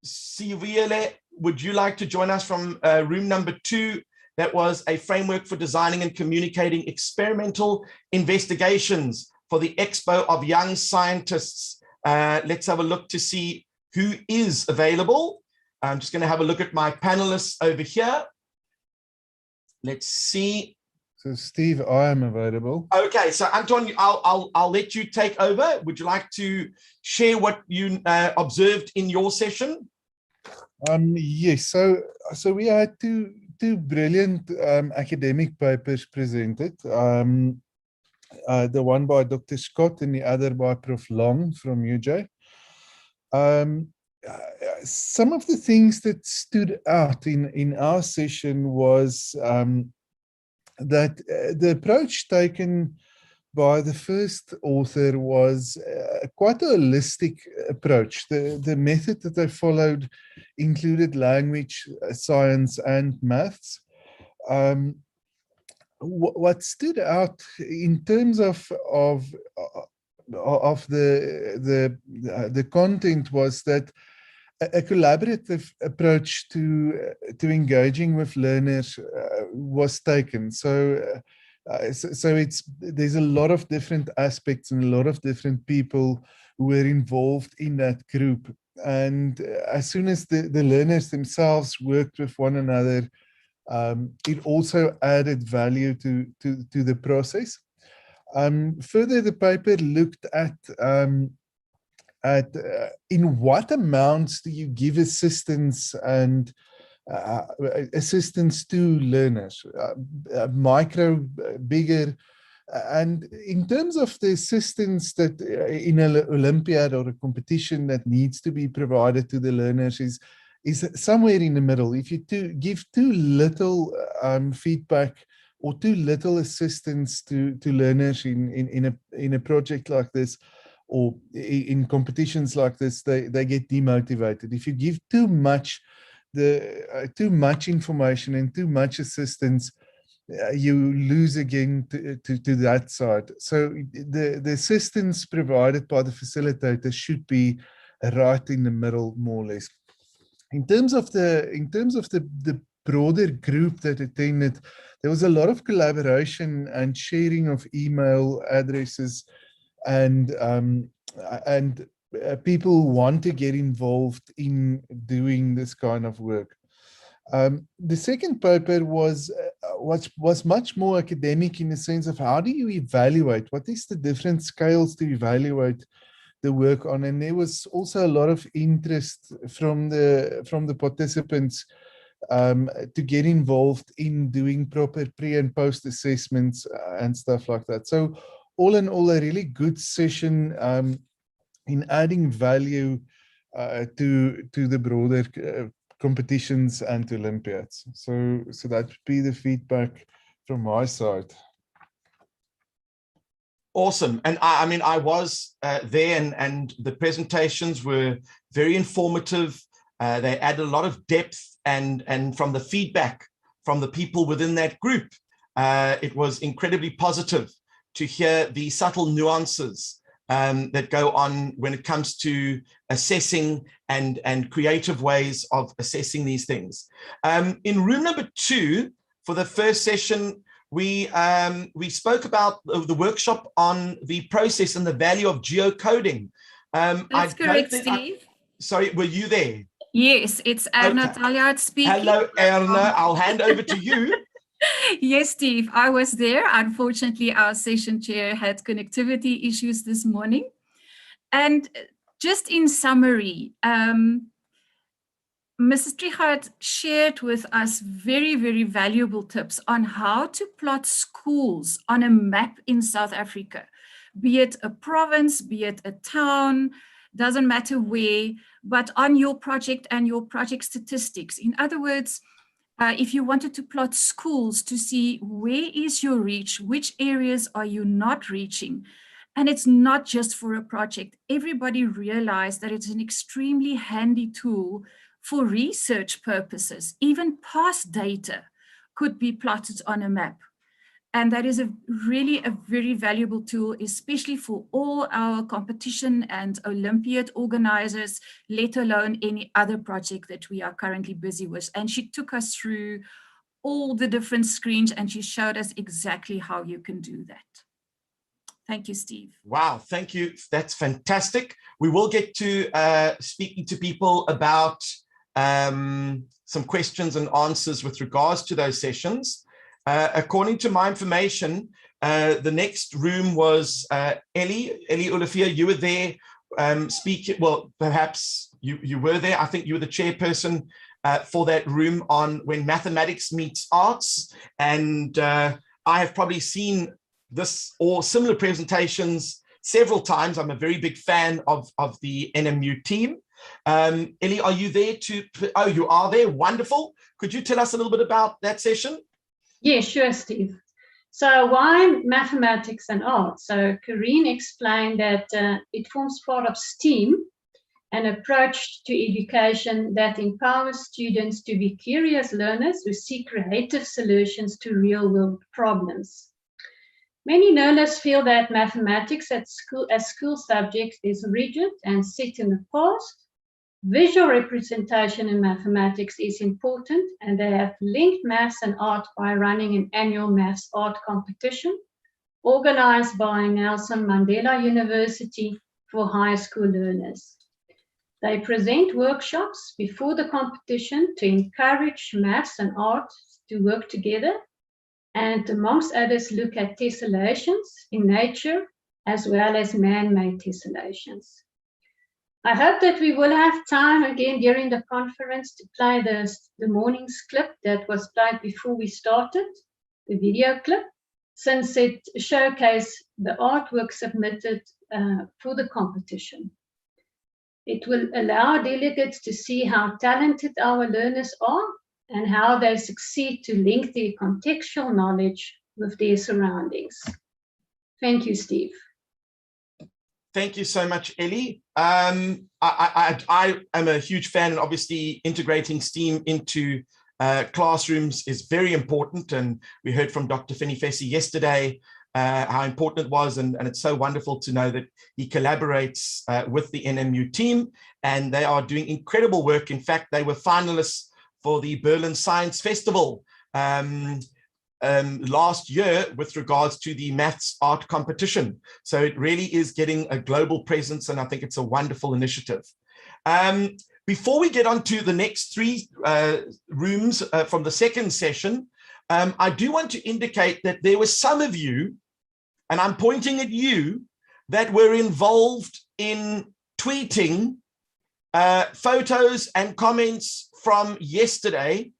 Siviele, would you like to join us from room number 2? That was a framework for designing and communicating experimental investigations for the Expo of Young Scientists. Let's have a look to see who is available. I'm just going to have a look at my panelists over here. Let's see. So Steve, I am available. Okay, so Anton, I'll let you take over. Would you like to share what you observed in your session? Yes. So we had two brilliant academic papers presented. The one by Dr. Scott and the other by Prof. Long from UJ. Some of the things that stood out in our session was that the approach taken by the first author was quite a holistic approach. The method that they followed included language, science, and maths. What stood out in terms of the content was that a collaborative approach to engaging with learners was taken. So there's a lot of different aspects and a lot of different people who were involved in that group. And as soon as the learners themselves worked with one another, it also added value to the process. Further, the paper looked at in what amounts do you give assistance and assistance to learners, micro, bigger, and in terms of the assistance that in an Olympiad or a competition that needs to be provided to the learners is somewhere in the middle. If you give too little feedback or too little assistance to learners in a project like this, or in competitions like this, they get demotivated. If you give too much information and too much assistance, you lose again to that side. So the assistance provided by the facilitator should be right in the middle, more or less. In terms of the broader group that attended, there was a lot of collaboration and sharing of email addresses and people want to get involved in doing this kind of work. The second paper was much more academic in the sense of how do you evaluate? What is the different scales to evaluate the work on? And there was also a lot of interest from the participants to get involved in doing proper pre and post assessments and stuff like that. So all in all, a really good session in adding value to the broader competitions and Olympiads. So that would be the feedback from my side. Awesome. And I mean, I was there, and the presentations were very informative. They added a lot of depth, and from the feedback from the people within that group, it was incredibly positive to hear the subtle nuances that go on when it comes to assessing and creative ways of assessing these things. In room number 2, for the first session, we spoke about the workshop on the process and the value of geocoding. That's correct, Steve. Sorry, were you there? Yes, it's Erna Taljaard speaking. Hello, Erna. I'll hand over to you. Yes, Steve, I was there. Unfortunately, our session chair had connectivity issues this morning. And just in summary, Mrs. Trichard shared with us very, very valuable tips on how to plot schools on a map in South Africa, be it a province, be it a town, doesn't matter where, but on your project and your project statistics. In other words, if you wanted to plot schools to see where is your reach, which areas are you not reaching, and it's not just for a project. Everybody realized that it's an extremely handy tool for research purposes. Even past data could be plotted on a map. And that is really a very valuable tool, especially for all our competition and Olympiad organizers, let alone any other project that we are currently busy with. And she took us through all the different screens and she showed us exactly how you can do that. Thank you, Steve. Wow, thank you. That's fantastic. We will get to speaking to people about some questions and answers with regards to those sessions. According to my information, the next room was Ellie Olivia. You were there speaking. Well, perhaps you were there. I think you were the chairperson for that room on when mathematics meets arts. And I have probably seen this or similar presentations several times. I'm a very big fan of the NMU team. Ellie, are you there to? Oh, you are there. Wonderful. Could you tell us a little bit about that session? Yeah, sure, Steve. So why mathematics and art? So Corinne explained that it forms part of STEAM, an approach to education that empowers students to be curious learners who seek creative solutions to real-world problems. Many learners feel that mathematics as school subject is rigid and set in the past. Visual representation in mathematics is important, and they have linked maths and art by running an annual maths art competition organized by Nelson Mandela University for high school learners. They present workshops before the competition to encourage maths and art to work together, and amongst others look at tessellations in nature as well as man-made tessellations. I hope that we will have time again during the conference to play the morning's clip that was played before we started, the video clip, since it showcased the artwork submitted for the competition. It will allow delegates to see how talented our learners are and how they succeed to link their contextual knowledge with their surroundings. Thank you, Steve. Thank you so much, Ellie. I am a huge fan, and obviously integrating STEAM into classrooms is very important. And we heard from Dr. Fenifesi yesterday how important it was. And it's so wonderful to know that he collaborates with the NMU team, and they are doing incredible work. In fact, they were finalists for the Berlin Science Festival last year with regards to the maths art competition. So it really is getting a global presence, and I think it's a wonderful initiative. Before we get on to the next three rooms from the second session, I do want to indicate that there were some of you, and I'm pointing at you, that were involved in tweeting photos and comments from yesterday.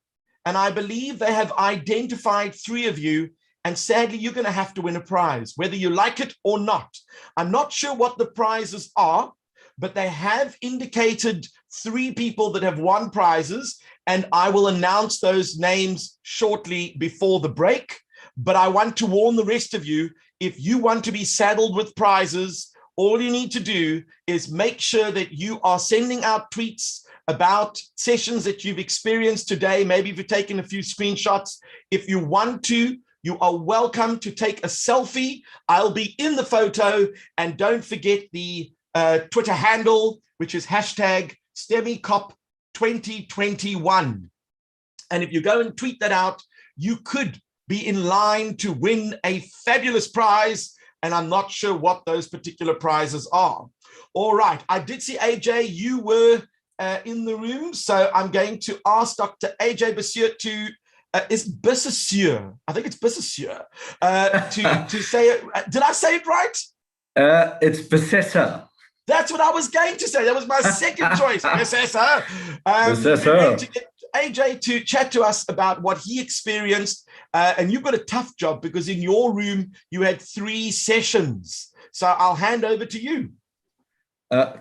And I believe they have identified 3 of you, and sadly, you're going to have to win a prize, whether you like it or not. I'm not sure what the prizes are, but they have indicated 3 people that have won prizes, and I will announce those names shortly before the break. But I want to warn the rest of you, if you want to be saddled with prizes, all you need to do is make sure that you are sending out tweets about sessions that you've experienced today. Maybe if you've taken a few screenshots. If you want to, you are welcome to take a selfie. I'll be in the photo. And don't forget the Twitter handle, which is hashtag STEMICOP 2021. And if you go and tweet that out, you could be in line to win a fabulous prize. And I'm not sure what those particular prizes are. All right, I did see AJ, you were in the room. So I'm going to ask Dr. AJ Basseur to, is Basseur, I think it's Basseur, to say it. Did I say it right? It's Basseur. That's what I was going to say. That was my second choice, Basseur. Basseur. To get AJ to chat to us about what he experienced. And you've got a tough job because in your room, you had 3 sessions. So I'll hand over to you.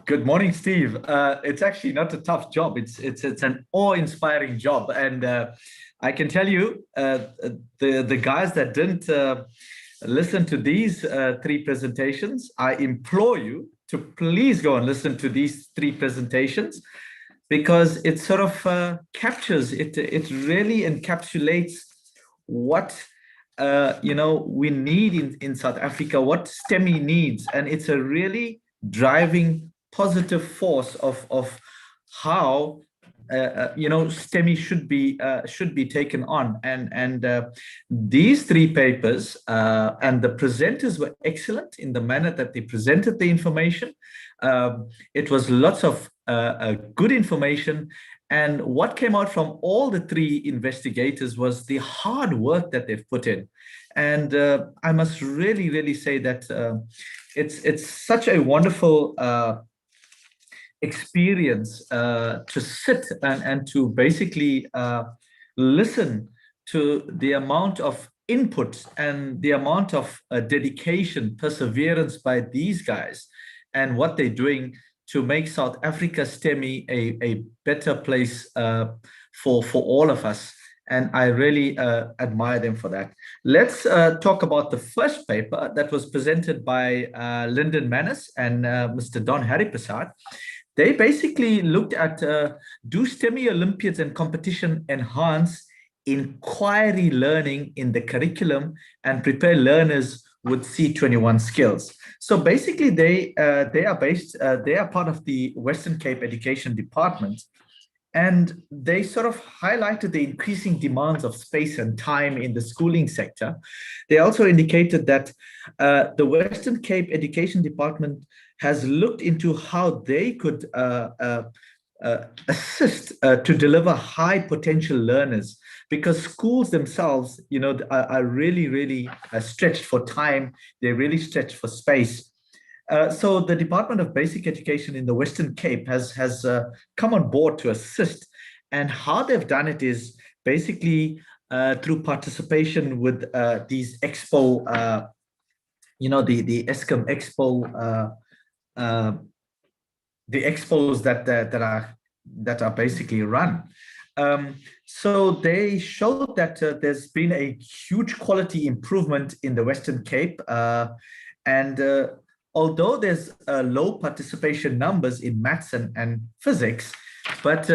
Good morning, Steve. It's actually not a tough job. It's an awe-inspiring job, and I can tell you, the guys that didn't listen to these 3 presentations, I implore you to please go and listen to these 3 presentations, because it sort of captures it. It really encapsulates what we need in South Africa, what STEMI needs, and it's a really driving positive force of how STEMI should be taken on. And these 3 papers and the presenters were excellent in the manner that they presented the information. It was lots of good information. And what came out from all the 3 investigators was the hard work that they've put in. And I must really say that it's such a wonderful experience to sit and to basically listen to the amount of input and the amount of dedication, perseverance by these guys, and what they're doing to make South Africa STEMI a better place for all of us. And I really admire them for that. Let's talk about the first paper that was presented by Lyndon Manus and Mr. Don Hariprasad. They basically looked at, do STEMI Olympiads and competition enhance inquiry learning in the curriculum and prepare learners with C21 skills? So basically they are part of the Western Cape Education Department. And they sort of highlighted the increasing demands of space and time in the schooling sector. They also indicated that the Western Cape Education Department has looked into how they could assist to deliver high potential learners, because schools themselves, are really stretched for time. They're really stretched for space. So the Department of Basic Education in the Western Cape has come on board to assist. And how they've done it is basically through participation with these expo, the ESCOM expo, the expos that are basically run. So they showed that there's been a huge quality improvement in the Western Cape, and although there's low participation numbers in maths and physics, but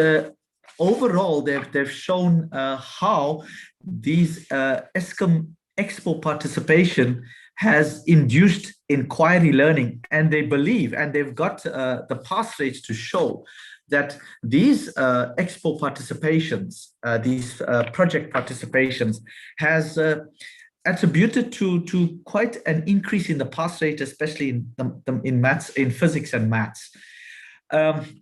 overall they've shown how these ESCOM Expo participation has induced inquiry learning, and they believe, and they've got the pass rates to show that these expo participations, these project participations has attributed to quite an increase in the pass rate, especially in maths, in physics and maths.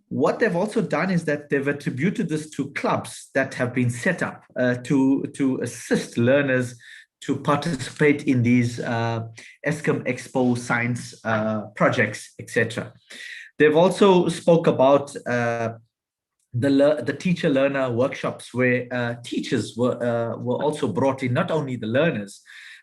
What they've also done is that they've attributed this to clubs that have been set up to assist learners to participate in these ESCOM Expo science projects, etc. They've also spoke about the teacher-learner workshops where teachers were also brought in, not only the learners,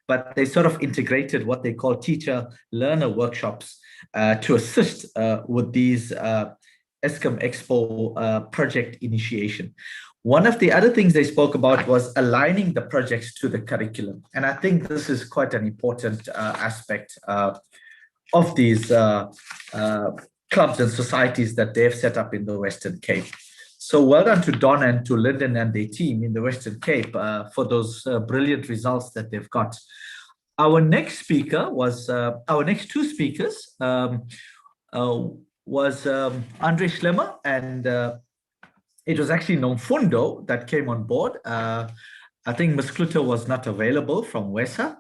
but they sort of integrated what they call teacher-learner workshops to assist with these ESCOM Expo project initiation. One of the other things they spoke about was aligning the projects to the curriculum. And I think this is quite an important aspect of these clubs and societies that they've set up in the Western Cape. So well done to Don and to Lyndon and their team in the Western Cape for those brilliant results that they've got. Our next speaker was, our next two speakers was Andre Schlemmer, and it was actually Nomfundo that came on board. I think Ms. Kluter was not available from WESA,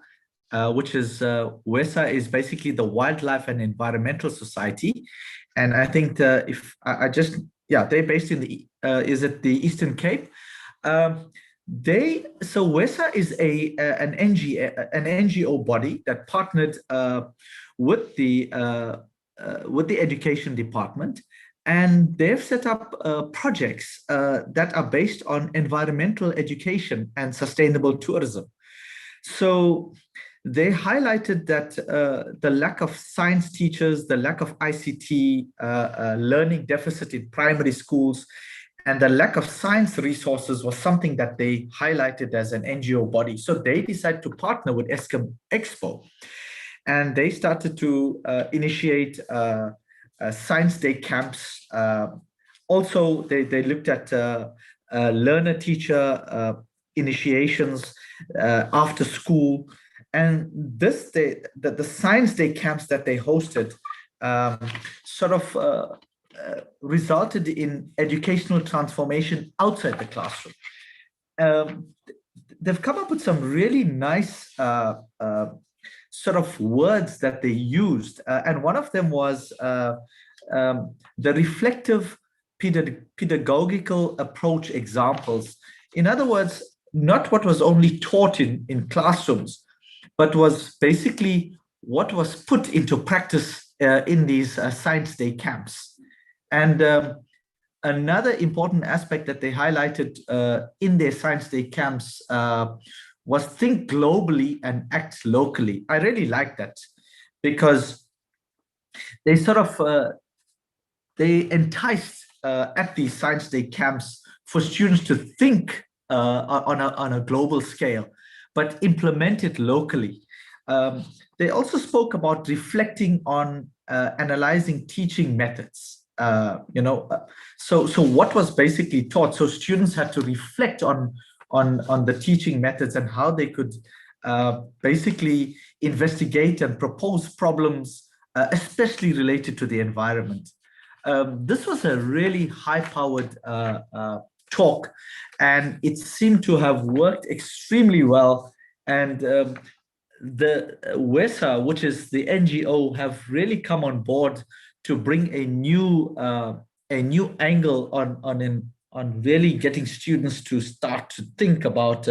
which is, WESA is basically the Wildlife and Environmental Society. And I think they're based in the, is it the Eastern Cape? So WESA is an NGO body that partnered with the education department, and they've set up projects that are based on environmental education and sustainable tourism. So they highlighted that the lack of science teachers, the lack of ICT, learning deficit in primary schools, and the lack of science resources was something that they highlighted as an NGO body. So they decided to partner with ESCOM Expo, and they started to initiate Science Day camps. Also, they looked at learner-teacher initiations after school. And the Science Day camps that they hosted sort of resulted in educational transformation outside the classroom. They've come up with some really nice sort of words that they used. And one of them was the reflective pedagogical approach examples. In other words, not what was only taught in classrooms, but was basically what was put into practice in these Science Day camps. And another important aspect that they highlighted in their Science Day camps was think globally and act locally. I really like that because they sort of, they enticed at these Science Day camps for students to think on a global scale, but implement it locally. They also spoke about reflecting on analyzing teaching methods. So what was basically taught? So students had to reflect on the teaching methods and how they could basically investigate and propose problems, especially related to the environment. This was a really high-powered talk, and it seemed to have worked extremely well. And the WESA, which is the NGO, have really come on board to bring a new angle on really getting students to start to think about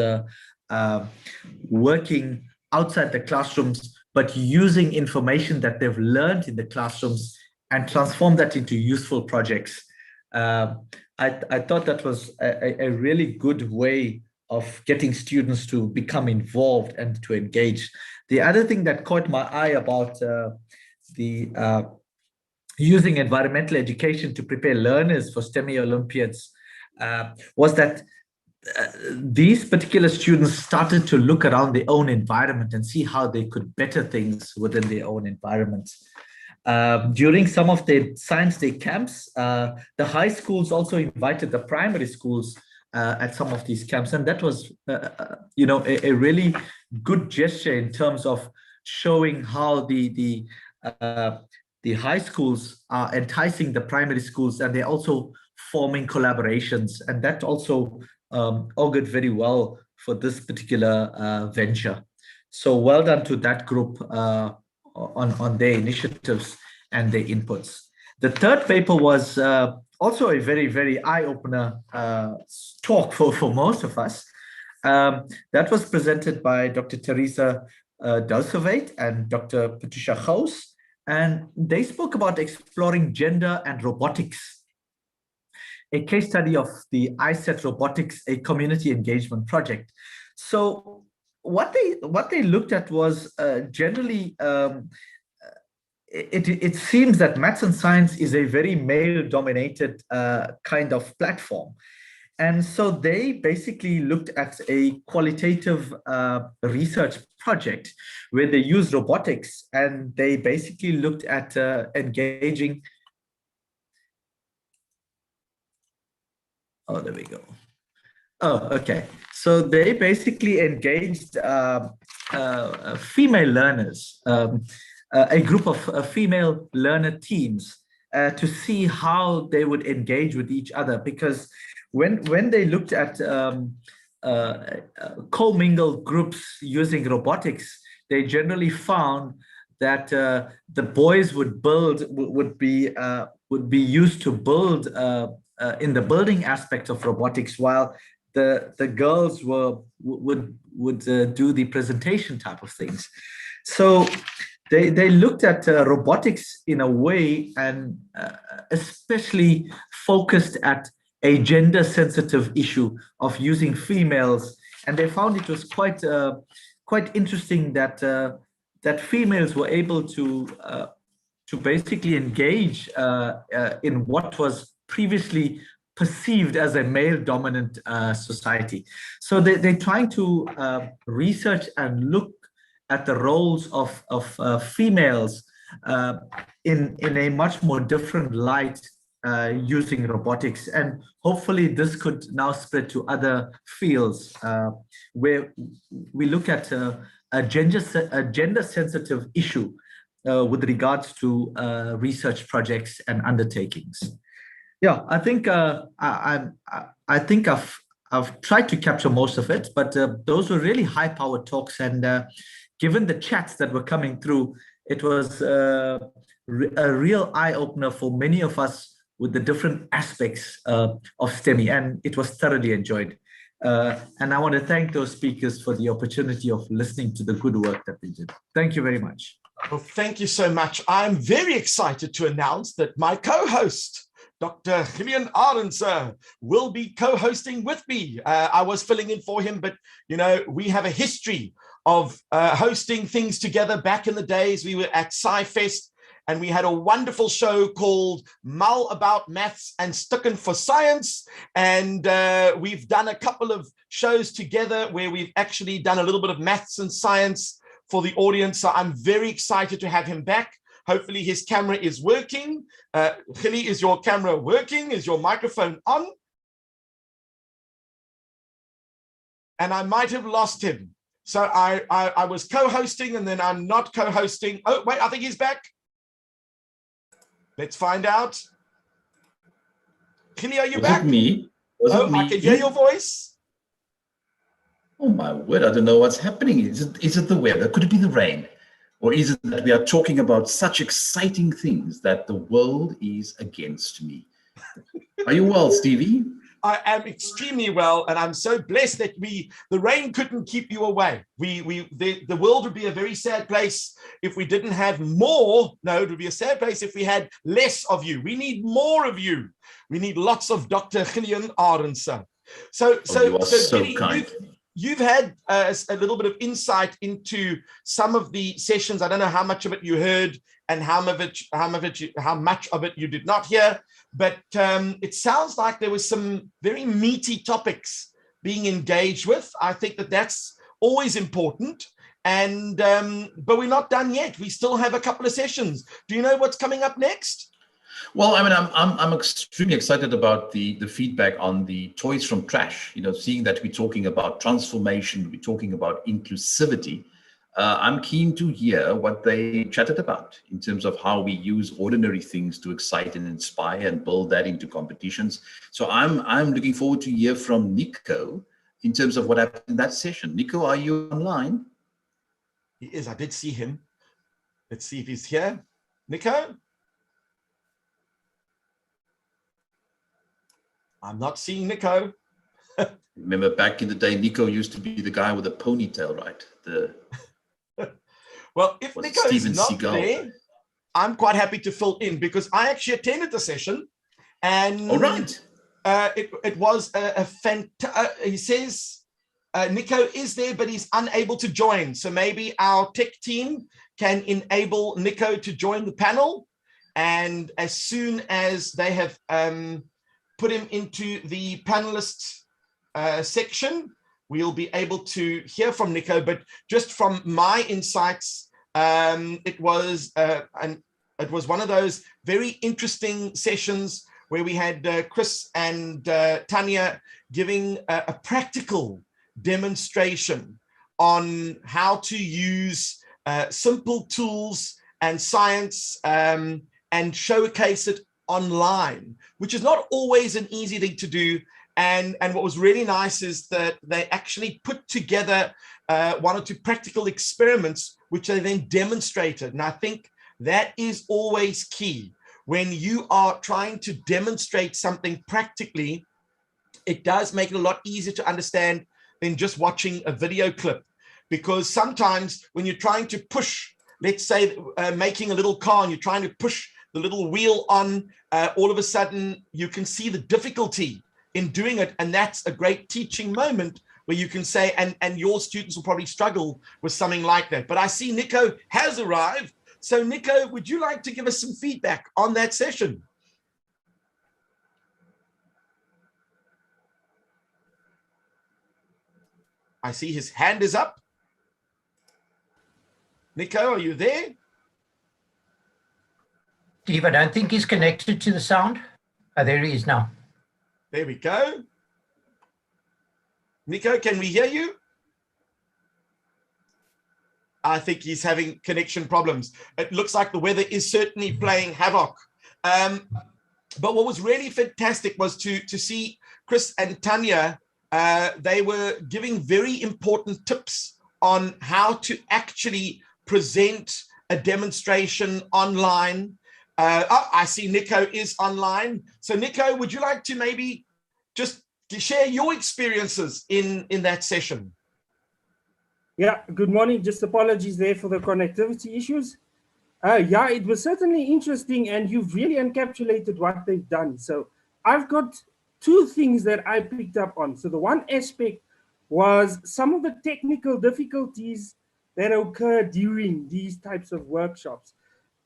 working outside the classrooms, but using information that they've learned in the classrooms and transform that into useful projects. I thought that was a really good way of getting students to become involved and to engage. The other thing that caught my eye about the using environmental education to prepare learners for STEMI Olympiads was that these particular students started to look around their own environment and see how they could better things within their own environments. During some of their Science Day camps, the high schools also invited the primary schools at some of these camps, and that was, a really good gesture in terms of showing how the high schools are enticing the primary schools, and they're also forming collaborations, and that also augured very well for this particular venture. So well done to that group on their initiatives and their inputs. The third paper was also a very, very eye-opener talk for most of us. That was presented by Dr. Teresa Delsevate and Dr. Patricia Gous, and they spoke about exploring gender and robotics, a case study of the iSet Robotics, a community engagement project. So what they looked at was generally, it seems that maths and science is a very male-dominated kind of platform. And so they basically looked at a qualitative research project where they used robotics, and they basically looked at engaging. Oh, there we go. Oh, okay. So they basically engaged female learners, a group of female learner teams to see how they would engage with each other, because when they looked at commingled groups using robotics, they generally found that the boys would be used to build in the building aspects of robotics, while the girls would do the presentation type of things. So they looked at robotics in a way, and especially focused at a gender-sensitive issue of using females, and they found it was quite interesting that that females were able to basically engage in what was previously perceived as a male-dominant society. So they're trying to research and look at the roles of females in a much more different light using robotics, and hopefully this could now spread to other fields where we look at a gender-sensitive issue with regards to research projects and undertakings. Yeah, I think I've tried to capture most of it, but those were really high-powered talks, and given the chats that were coming through, it was a real eye-opener for many of us with the different aspects of STEMI, and it was thoroughly enjoyed. And I want to thank those speakers for the opportunity of listening to the good work that they did. Thank you very much. Well, thank you so much. I'm very excited to announce that my co-host, Dr. Gillian Arendse, will be co-hosting with me. I was filling in for him, but you know, we have a history of hosting things together. Back in the days, we were at SciFest, and we had a wonderful show called Mal About Maths and Stukken for Science. And we've done a couple of shows together where we've actually done a little bit of maths and science for the audience. So I'm very excited to have him back. Hopefully his camera is working. Gilly, is your camera working? Is your microphone on? And I might have lost him. So I was co-hosting, and then I'm not co-hosting. Oh, wait, I think he's back. Let's find out. Gilly, are you back? Was it me? Was it me? I can hear your voice. Oh my word, I don't know what's happening. Is it the weather? Could it be the rain? Or is it that we are talking about such exciting things that the world is against me? Are you well, Stevie? I am extremely well, and I'm so blessed that the rain couldn't keep you away. The world would be a very sad place if we didn't have more. No, it would be a sad place if we had less of you. We need more of you. We need lots of Dr. Gillian Arendse. So you are so kind. You've had a little bit of insight into some of the sessions. I don't know how much of it you heard and how much of it you did not hear, but it sounds like there was some very meaty topics being engaged with. I think that that's always important. And but we're not done yet. We still have a couple of sessions. Do you know what's coming up next? Well, I mean, I'm extremely excited about the feedback on the toys from trash. You know, seeing that we're talking about transformation, we're talking about inclusivity. I'm keen to hear what they chatted about in terms of how we use ordinary things to excite and inspire and build that into competitions. So I'm looking forward to hear from Nico in terms of what happened in that session. Nico, are you online? He is. I did see him. Let's see if he's here. Nico? I'm not seeing Nico. Remember back in the day, Nico used to be the guy with the ponytail, right? Well, if Nico is Steven not Seagal there, I'm quite happy to fill in because I actually attended the session, and all right, it was a he says Nico is there, but he's unable to join. So maybe our tech team can enable Nico to join the panel, and as soon as they have put him into the panelists section, we'll be able to hear from Nico. But just from my insights, it was one of those very interesting sessions where we had Chris and Tanya giving a practical demonstration on how to use simple tools and science and showcase it online, which is not always an easy thing to do. And what was really nice is that they actually put together one or two practical experiments, which they then demonstrated. And I think that is always key. When you are trying to demonstrate something practically, it does make it a lot easier to understand than just watching a video clip. Because sometimes when you're trying to push, let's say making a little car and you're trying to push the little wheel on, all of a sudden you can see the difficulty in doing it. And that's a great teaching moment where you can say, and your students will probably struggle with something like that. But I see Nico has arrived. So Nico, would you like to give us some feedback on that session? I see his hand is up. Nico, are you there? Steve, I don't think he's connected to the sound. Oh, there he is now. There we go. Nico, can we hear you? I think he's having connection problems. It looks like the weather is certainly playing havoc. But what was really fantastic was to see Chris and Tanya. They were giving very important tips on how to actually present a demonstration online. I see Nico is online. So Nico, would you like to maybe just share your experiences in that session? Yeah, good morning. Just apologies there for the connectivity issues. Yeah, it was certainly interesting, and you've really encapsulated what they've done. So I've got two things that I picked up on. So the one aspect was some of the technical difficulties that occur during these types of workshops.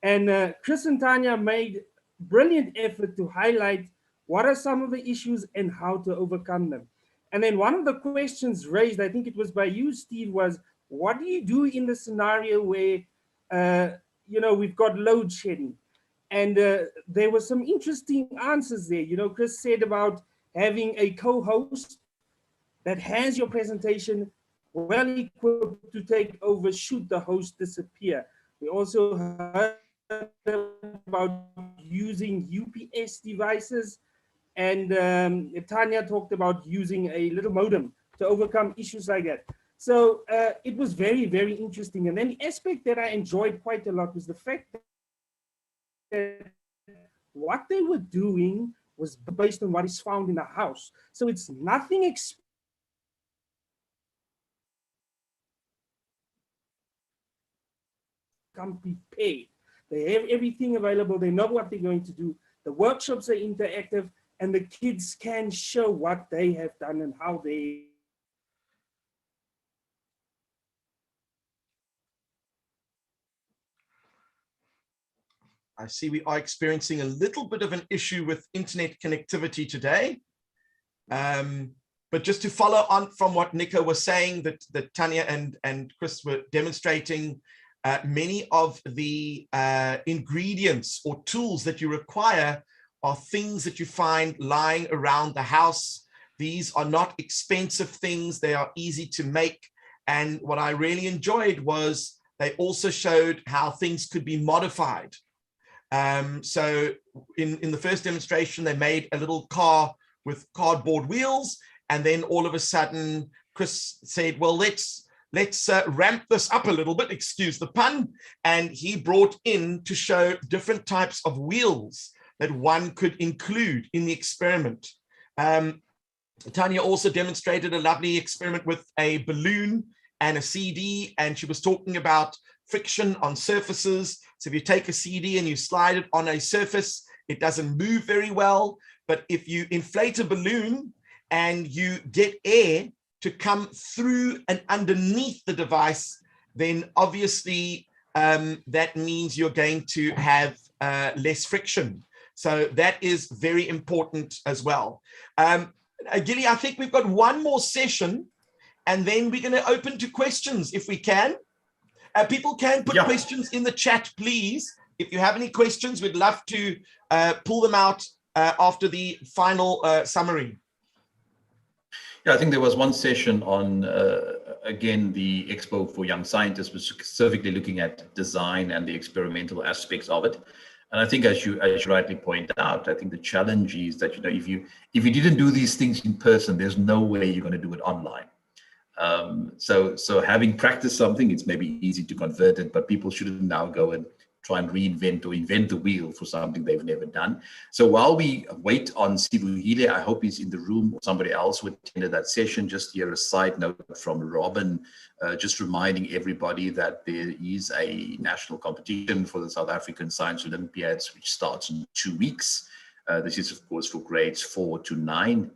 And Chris and Tanya made brilliant effort to highlight what are some of the issues and how to overcome them. And then one of the questions raised, I think it was by you, Steve, was what do you do in the scenario where, we've got load shedding? And there were some interesting answers there. Chris said about having a co-host that has your presentation well equipped to take over should the host disappear. We also heard about using UPS devices, and Tanya talked about using a little modem to overcome issues like that. So it was very, very interesting. And then the aspect that I enjoyed quite a lot was the fact that what they were doing was based on what is found in a house. So it's nothing come prepared. They have everything available. They know what they're going to do. The workshops are interactive, and the kids can show what they have done and how they. I see we are experiencing a little bit of an issue with internet connectivity today. But just to follow on from what Nico was saying, that Tanya and Chris were demonstrating, many of the ingredients or tools that you require are things that you find lying around the house. These are not expensive things. They are easy to make. And what I really enjoyed was they also showed how things could be modified. So in the first demonstration, they made a little car with cardboard wheels. And then all of a sudden, Chris said, well, let's ramp this up a little bit, excuse the pun. And he brought in to show different types of wheels that one could include in the experiment. Tanya also demonstrated a lovely experiment with a balloon and a CD, and she was talking about friction on surfaces. So if you take a CD and you slide it on a surface, it doesn't move very well. But if you inflate a balloon and you get air to come through and underneath the device, then obviously that means you're going to have less friction. So that is very important as well. Gilly, I think we've got one more session, and then we're going to open to questions if we can. People can put questions in the chat, please. If you have any questions, we'd love to pull them out after the final summary. Yeah, I think there was one session on, again, the Expo for Young Scientists, was specifically looking at design and the experimental aspects of it. And I think, as you rightly point out, I think the challenge is that, you know, if you didn't do these things in person, there's no way you're going to do it online. So having practiced something, it's maybe easy to convert it, but people shouldn't now go and try and reinvent or invent the wheel for something they've never done. So while we wait on Sibuhile, I hope he's in the room, or somebody else who attended that session. Just here a side note from Robin, just reminding everybody that there is a national competition for the South African Science Olympiads, which starts in 2 weeks. This is, of course, for grades 4 to 9,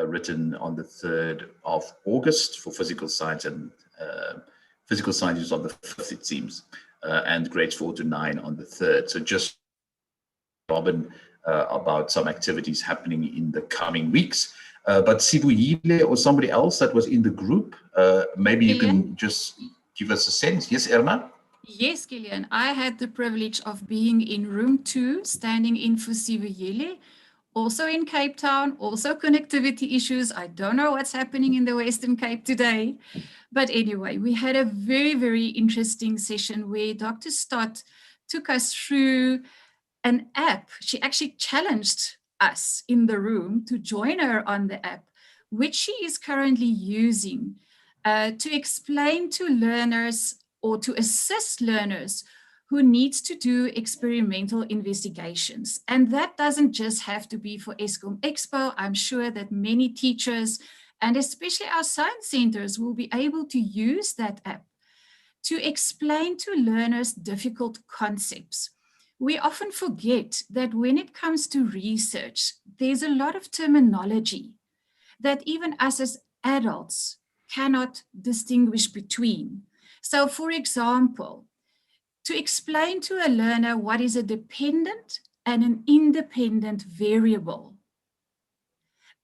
written on the 3rd of August for physical science, and physical science is on the 5th, it seems. And grades 4 to 9 on the 3rd. So just Robin about some activities happening in the coming weeks. But Sibuhile or somebody else that was in the group, maybe you can just give us a sense. Yes, Irma? Yes, Gillian. I had the privilege of being in room 2, standing in for Sibuhile, also in Cape Town, also connectivity issues. I don't know what's happening in the Western Cape today. But anyway, we had a very, very interesting session where Dr. Stott took us through an app. She actually challenged us in the room to join her on the app, which she is currently using to explain to learners or to assist learners who needs to do experimental investigations. And that doesn't just have to be for Eskom Expo. I'm sure that many teachers and especially our science centers will be able to use that app to explain to learners difficult concepts. We often forget that when it comes to research, there's a lot of terminology that even us as adults cannot distinguish between. So for example, to explain to a learner what is a dependent and an independent variable.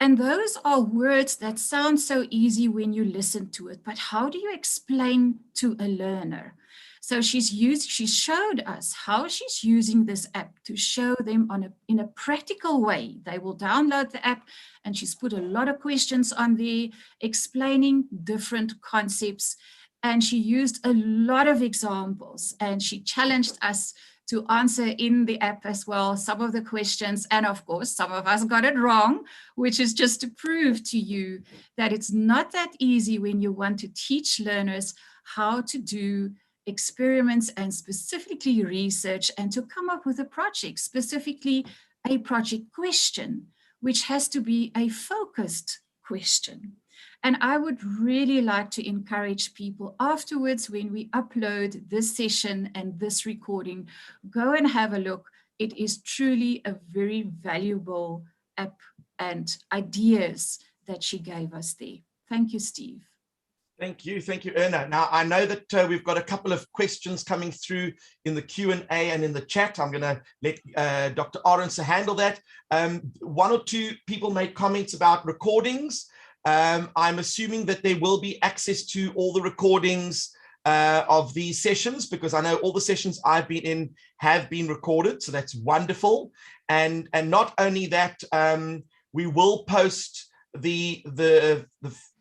And those are words that sound so easy when you listen to it, but how do you explain to a learner? So she showed us how she's using this app to show them in a practical way. They will download the app, and she's put a lot of questions on there explaining different concepts. And she used a lot of examples, and she challenged us to answer in the app as well some of the questions. And of course, some of us got it wrong, which is just to prove to you that it's not that easy when you want to teach learners how to do experiments and specifically research and to come up with a project, specifically a project question, which has to be a focused question. And I would really like to encourage people afterwards, when we upload this session and this recording, go and have a look. It is truly a very valuable app and ideas that she gave us there. Thank you, Steve. Thank you, Erna. Now, I know that we've got a couple of questions coming through in the Q&A and in the chat. I'm going to let Dr. Arendse handle that. 1 or 2 people made comments about recordings. I'm assuming that there will be access to all the recordings of these sessions, because I know all the sessions I've been in have been recorded, so that's wonderful. And not only that, we will post the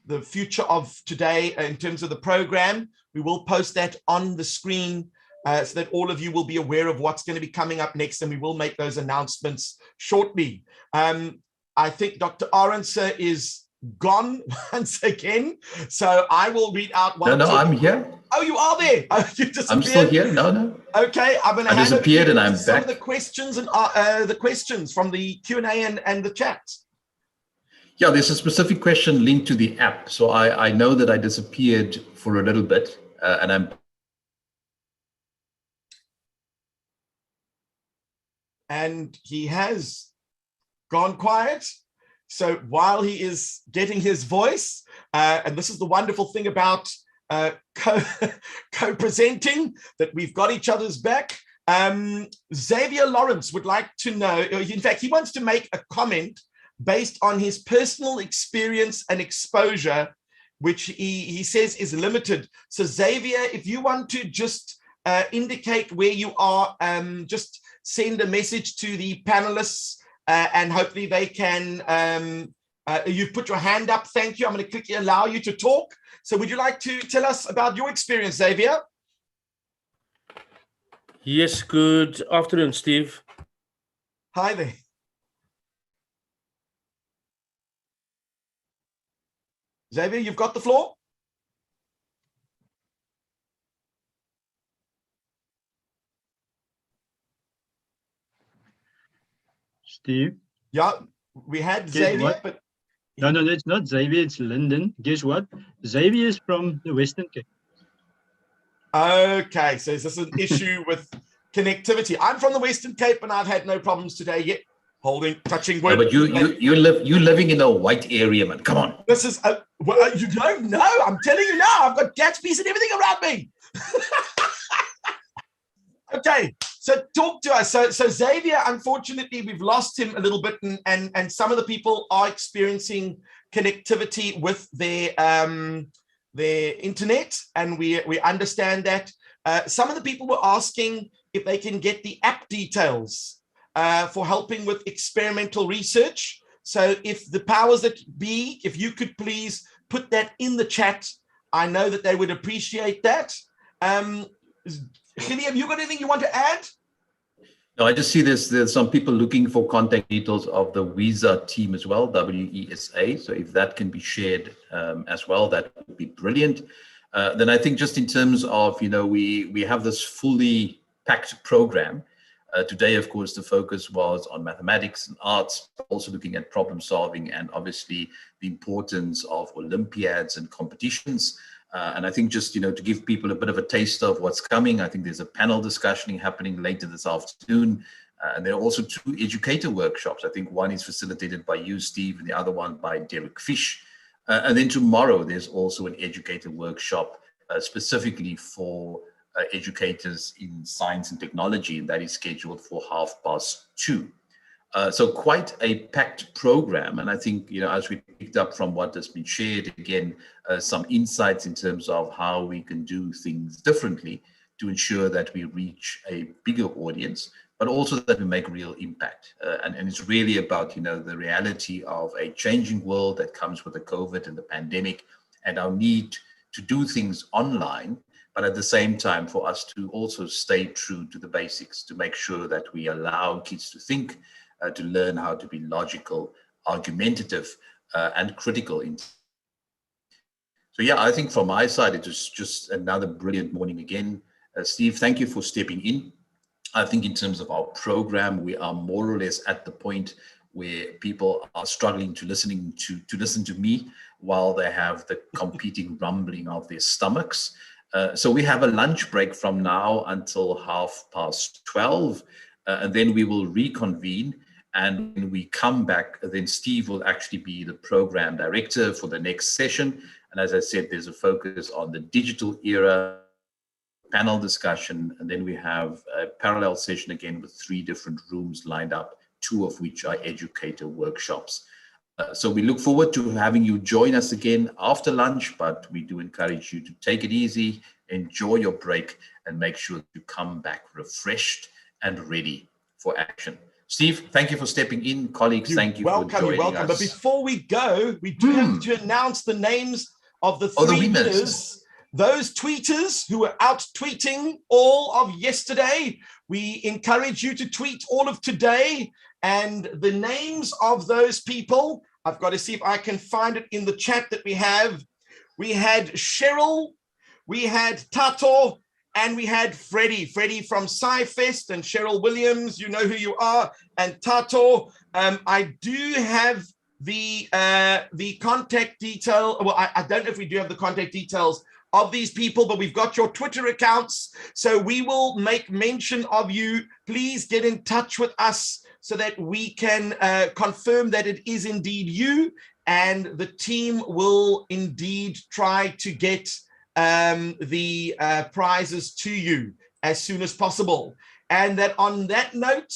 the future of today in terms of the program. We will post that on the screen so that all of you will be aware of what's going to be coming up next, and we will make those announcements shortly. I think Dr. Arendse is gone once again, so I will read out one. No, I'm here. Oh, you are there. Oh, you disappeared. I'm still here. No. Okay, I'm going to I disappeared and I'm some back. of the questions and the questions from the Q&A and the chat. Yeah, there's a specific question linked to the app. So I know that I disappeared for a little bit, and I'm. And he has gone quiet. So while he is getting his voice, and this is the wonderful thing about co-presenting, that we've got each other's back. Xavier Lawrence would like to know, in fact, he wants to make a comment based on his personal experience and exposure, which he says is limited. So Xavier, if you want to just indicate where you are, just send a message to the panelists, and hopefully they can, you've put your hand up. Thank you. I'm going to quickly allow you to talk. So would you like to tell us about your experience, Xavier? Yes, good afternoon, Steve. Hi there. Xavier, you've got the floor. Steve? Yeah, we had Xavier, but... No, it's not Xavier, it's Lyndon. Guess what? Xavier is from the Western Cape. Okay, so is this an issue with connectivity? I'm from the Western Cape and I've had no problems today yet. Touching wood. No, but you're living in a white area, man. Come on. This is you don't know. I'm telling you now. I've got Gatsby's and everything around me. Okay, so talk to us. So Xavier, unfortunately, we've lost him a little bit, and some of the people are experiencing connectivity with their internet, and we understand that. Some of the people were asking if they can get the app details for helping with experimental research. So if the powers that be, if you could please put that in the chat, I know that they would appreciate that. Hilly, have you got anything you want to add? No, I just see there's some people looking for contact details of the WESA team as well, WESA. So if that can be shared as well, that would be brilliant. Then I think just in terms of, we have this fully packed program. Today, of course, the focus was on mathematics and arts, also looking at problem solving and obviously the importance of Olympiads and competitions. And I think just, to give people a bit of a taste of what's coming, I think there's a panel discussion happening later this afternoon. And there are also 2 educator workshops. I think one is facilitated by you, Steve, and the other one by Derek Fish. And then tomorrow, there's also an educator workshop specifically for educators in science and technology, and that is scheduled for 2:30. So quite a packed program. And I think, as we picked up from what has been shared, again, some insights in terms of how we can do things differently to ensure that we reach a bigger audience, but also that we make real impact. And it's really about, the reality of a changing world that comes with the COVID and the pandemic, and our need to do things online, but at the same time for us to also stay true to the basics, to make sure that we allow kids to think, to learn how to be logical, argumentative, and critical. So yeah, I think from my side, it was just another brilliant morning again. Steve, thank you for stepping in. I think in terms of our program, we are more or less at the point where people are struggling to listen to me while they have the competing rumbling of their stomachs. So we have a lunch break from now until 12:30, and then we will reconvene. And when we come back, then Steve will actually be the program director for the next session. And as I said, there's a focus on the digital era, panel discussion, and then we have a parallel session again with 3 different rooms lined up, 2 of which are educator workshops. So we look forward to having you join us again after lunch, but we do encourage you to take it easy, enjoy your break, and make sure you come back refreshed and ready for action. Steve, thank you for stepping in. Colleagues, thank you for joining You're welcome. us. But before we go, we do have to announce the names of the the three winners. winners. Those tweeters who were out tweeting all of yesterday, we encourage you to tweet all of today. And the names of those people, I've got to see if I can find it in the chat that we have. We had Cheryl, we had Tato, and we had Freddie from SciFest, and Cheryl Williams, you know who you are, and Tato. I do have the contact detail. Well, I don't know if we do have the contact details of these people, but we've got your Twitter accounts, so we will make mention of you. Please get in touch with us so that we can confirm that it is indeed you, and the team will indeed try to get the prizes to you as soon as possible. And that on that note,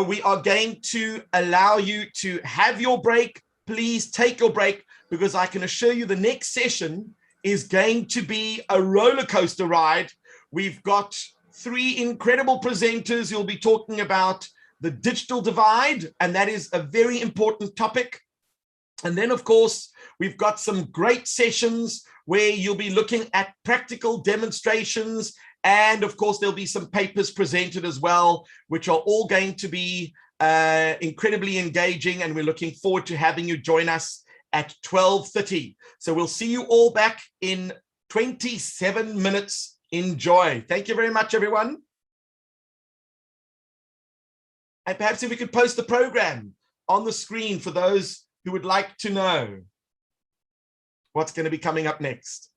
we are going to allow you to have your break. Please take your break, because I can assure you the next session is going to be a roller coaster ride. We've got three incredible presenters who'll be talking about the digital divide, and that is a very important topic. And then, of course, we've got some great sessions where you'll be looking at practical demonstrations. And of course, there'll be some papers presented as well, which are all going to be incredibly engaging. And we're looking forward to having you join us at 12:30. So we'll see you all back in 27 minutes. Enjoy. Thank you very much, everyone. And perhaps if we could post the program on the screen for those who would like to know what's going to be coming up next.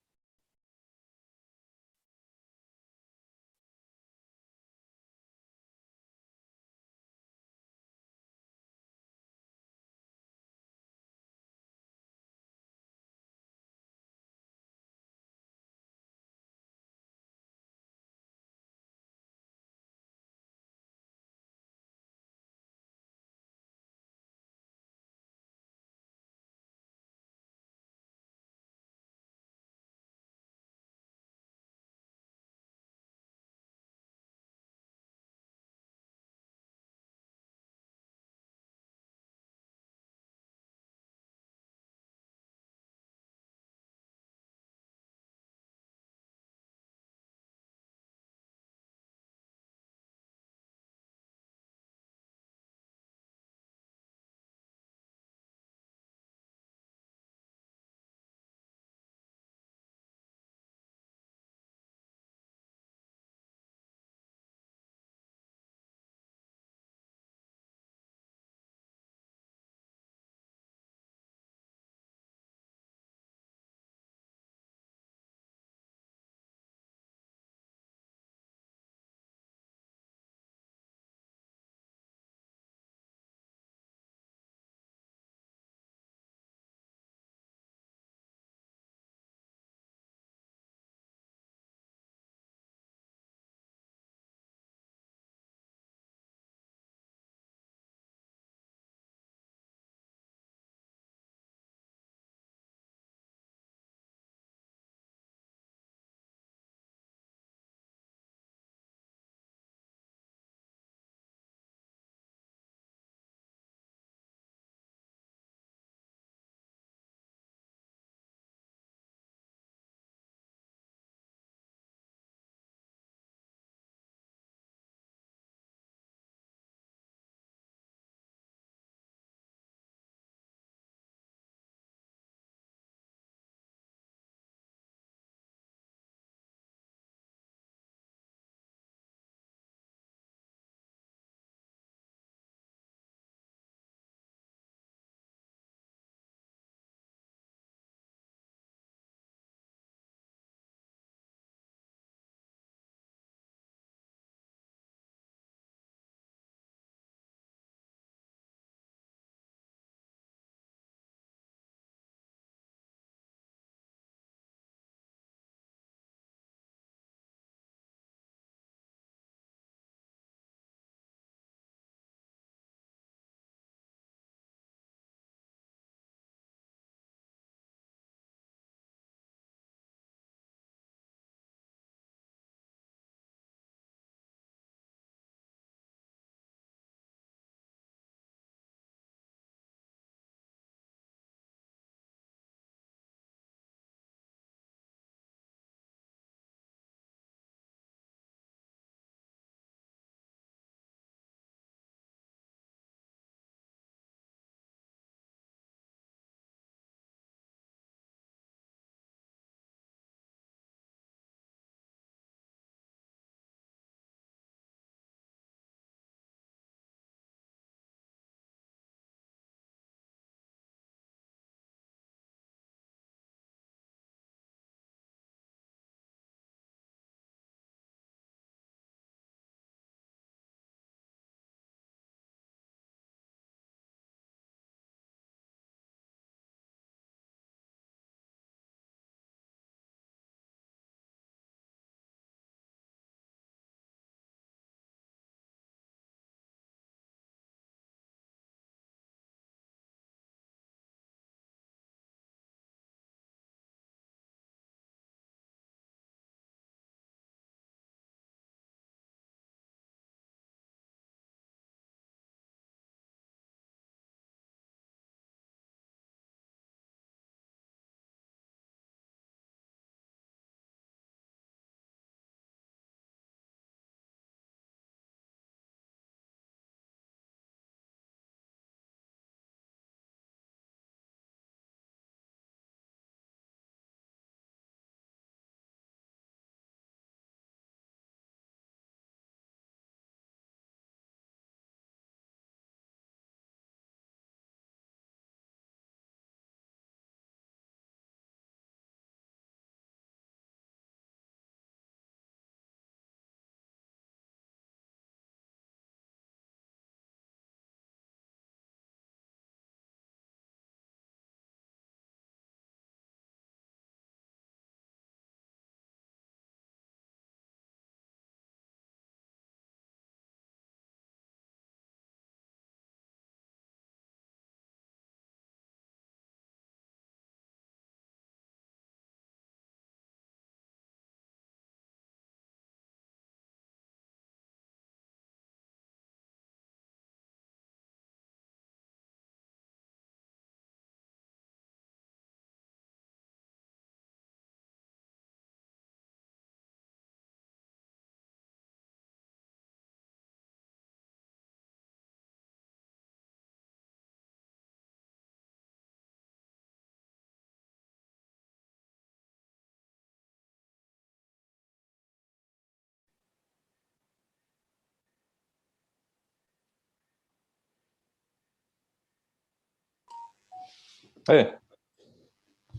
Hey.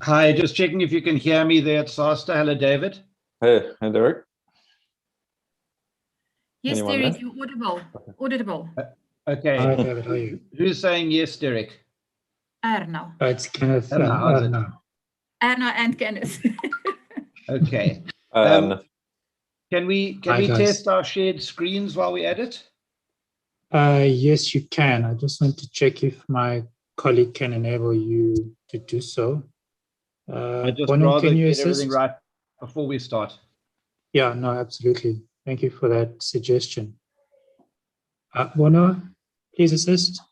Hi, just checking if you can hear me there at SASTA. Hello, David. Hey, Derek. Yes, Anyone Derek, there? you're audible. Audible. Okay. Hi, David. How are you? Who's saying yes, Derek? Erno. It's Kenneth. Erna, how's it? Erna. Erno and Kenneth. Okay. Can we Hi, guys. test our shared screens while we at it? Yes, you can. I just want to check if my colleague can enable you to do so. I'd just Bono, rather can you get assist? everything right before we start. Yeah, no, absolutely. Thank you for that suggestion. Bono, please assist.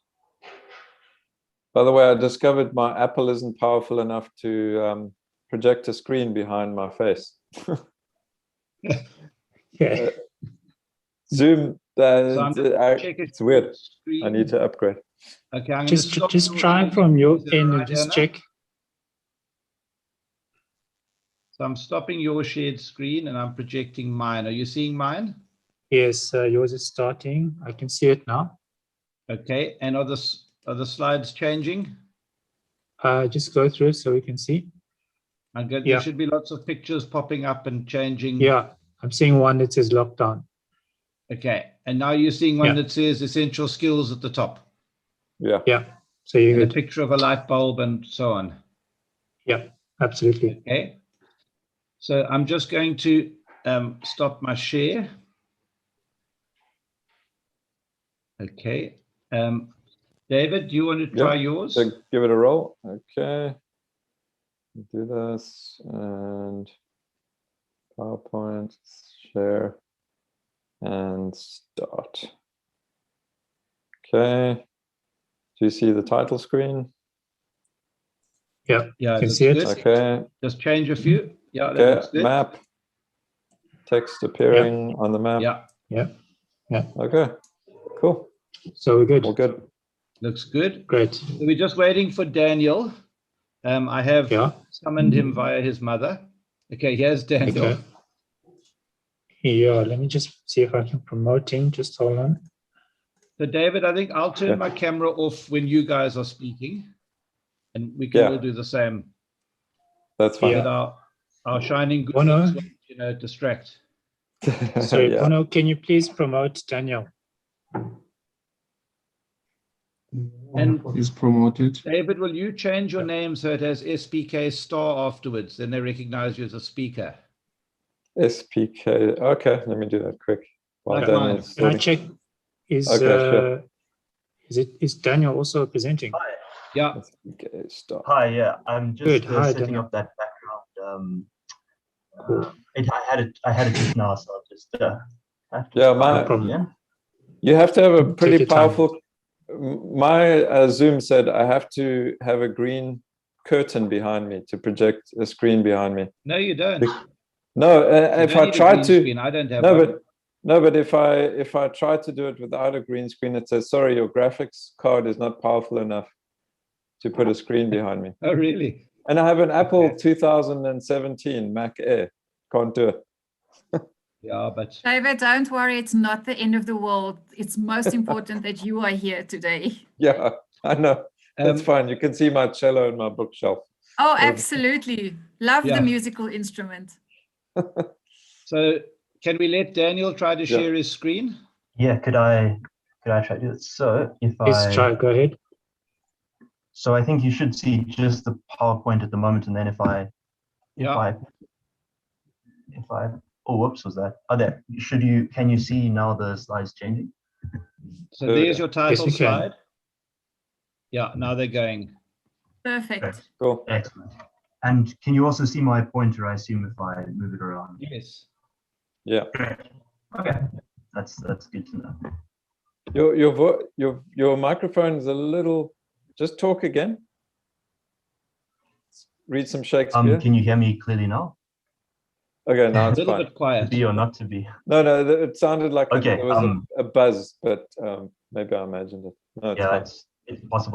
By the way, I discovered my Apple isn't powerful enough to project a screen behind my face. Okay. Zoom, check it's weird. screen. I need to upgrade. Okay, I'm Just going to try from your Is that end right, and just Erna? check. So I'm stopping your shared screen and I'm projecting mine. Are you seeing mine? Yes, yours is starting. I can see it now. Okay, and are the slides changing? Just go through so we can see. I'm good. Yeah. There should be lots of pictures popping up and changing. Yeah, I'm seeing one that says lockdown. Okay, and now you're seeing one Yeah. that says essential skills at the top. Yeah. Yeah, so you're And a good. picture of a light bulb and so on. Yeah, absolutely. Okay. So I'm just going to stop my share. Okay. David, do you want to try yours? So give it a roll. Okay. Do this and PowerPoint, share, and start. Okay. Do you see the title screen? Yeah, Yeah, can looks see it. good. Okay. Just change a few. Yeah, that Okay. looks good. Map. Text appearing on the map. Yeah. Yeah. Yeah. Okay. Cool. So we're good. All good. Looks good. Great. So we're just waiting for Daniel. I have summoned him via his mother. Okay, here's Daniel. Okay. Yeah, let me just see if I can promote him. Just hold on. So David, I think I'll turn my camera off when you guys are speaking, and we can all do the same. That's fine. That our shining good Bono. ones won't, distract. Sorry, Bono, can you please promote Daniel? And is promoted. David, will you change your name so it has SPK star afterwards? Then they recognize you as a speaker. SPK. Okay, let me do that quick. While Like Daniel's Can I sorting. check? Is Okay, sure. is Daniel also presenting? Yeah. SPK start. Hi, yeah, I'm just Good. Hi, setting Daniel. up that background. Cool. I had it just now, so I'll just have to Yeah, start again. you have to have a Take pretty your time. powerful. My Zoom said I have to have a green curtain behind me to project a screen behind me. No, you don't. No, if don't I need a try green to, screen. I don't have no, one. but if I try to do it without a green screen, it says sorry, your graphics card is not powerful enough to put a screen behind me. Oh, really? And I have an Apple 2017 Mac Air. Can't do it. Yeah, but David, don't worry. It's not the end of the world. It's most important that you are here today. Yeah, I know. That's fine. You can see my cello in my bookshelf. Oh, absolutely. Love Yeah. the musical instrument. So can we let Daniel try to share his screen? Yeah, could I try to do it? So if Please try. Go ahead. So I think you should see just the PowerPoint at the moment, and then if I oh, whoops, was that? Oh, there. Can you see now the slides changing? So there's your title we can. slide. Yeah, now they're going. Perfect. Cool. Excellent. And can you also see my pointer, I assume, if I move it around? Yes. Yeah. Great. Okay. That's good to know. Your microphone is a little. Just talk again. Read some Shakespeare. Can you hear me clearly now? Okay, now it's a little fine. bit quiet. To be or not to be? No, it sounded like Okay, there was a buzz, but maybe I imagined it. No, it's fine. It's possible.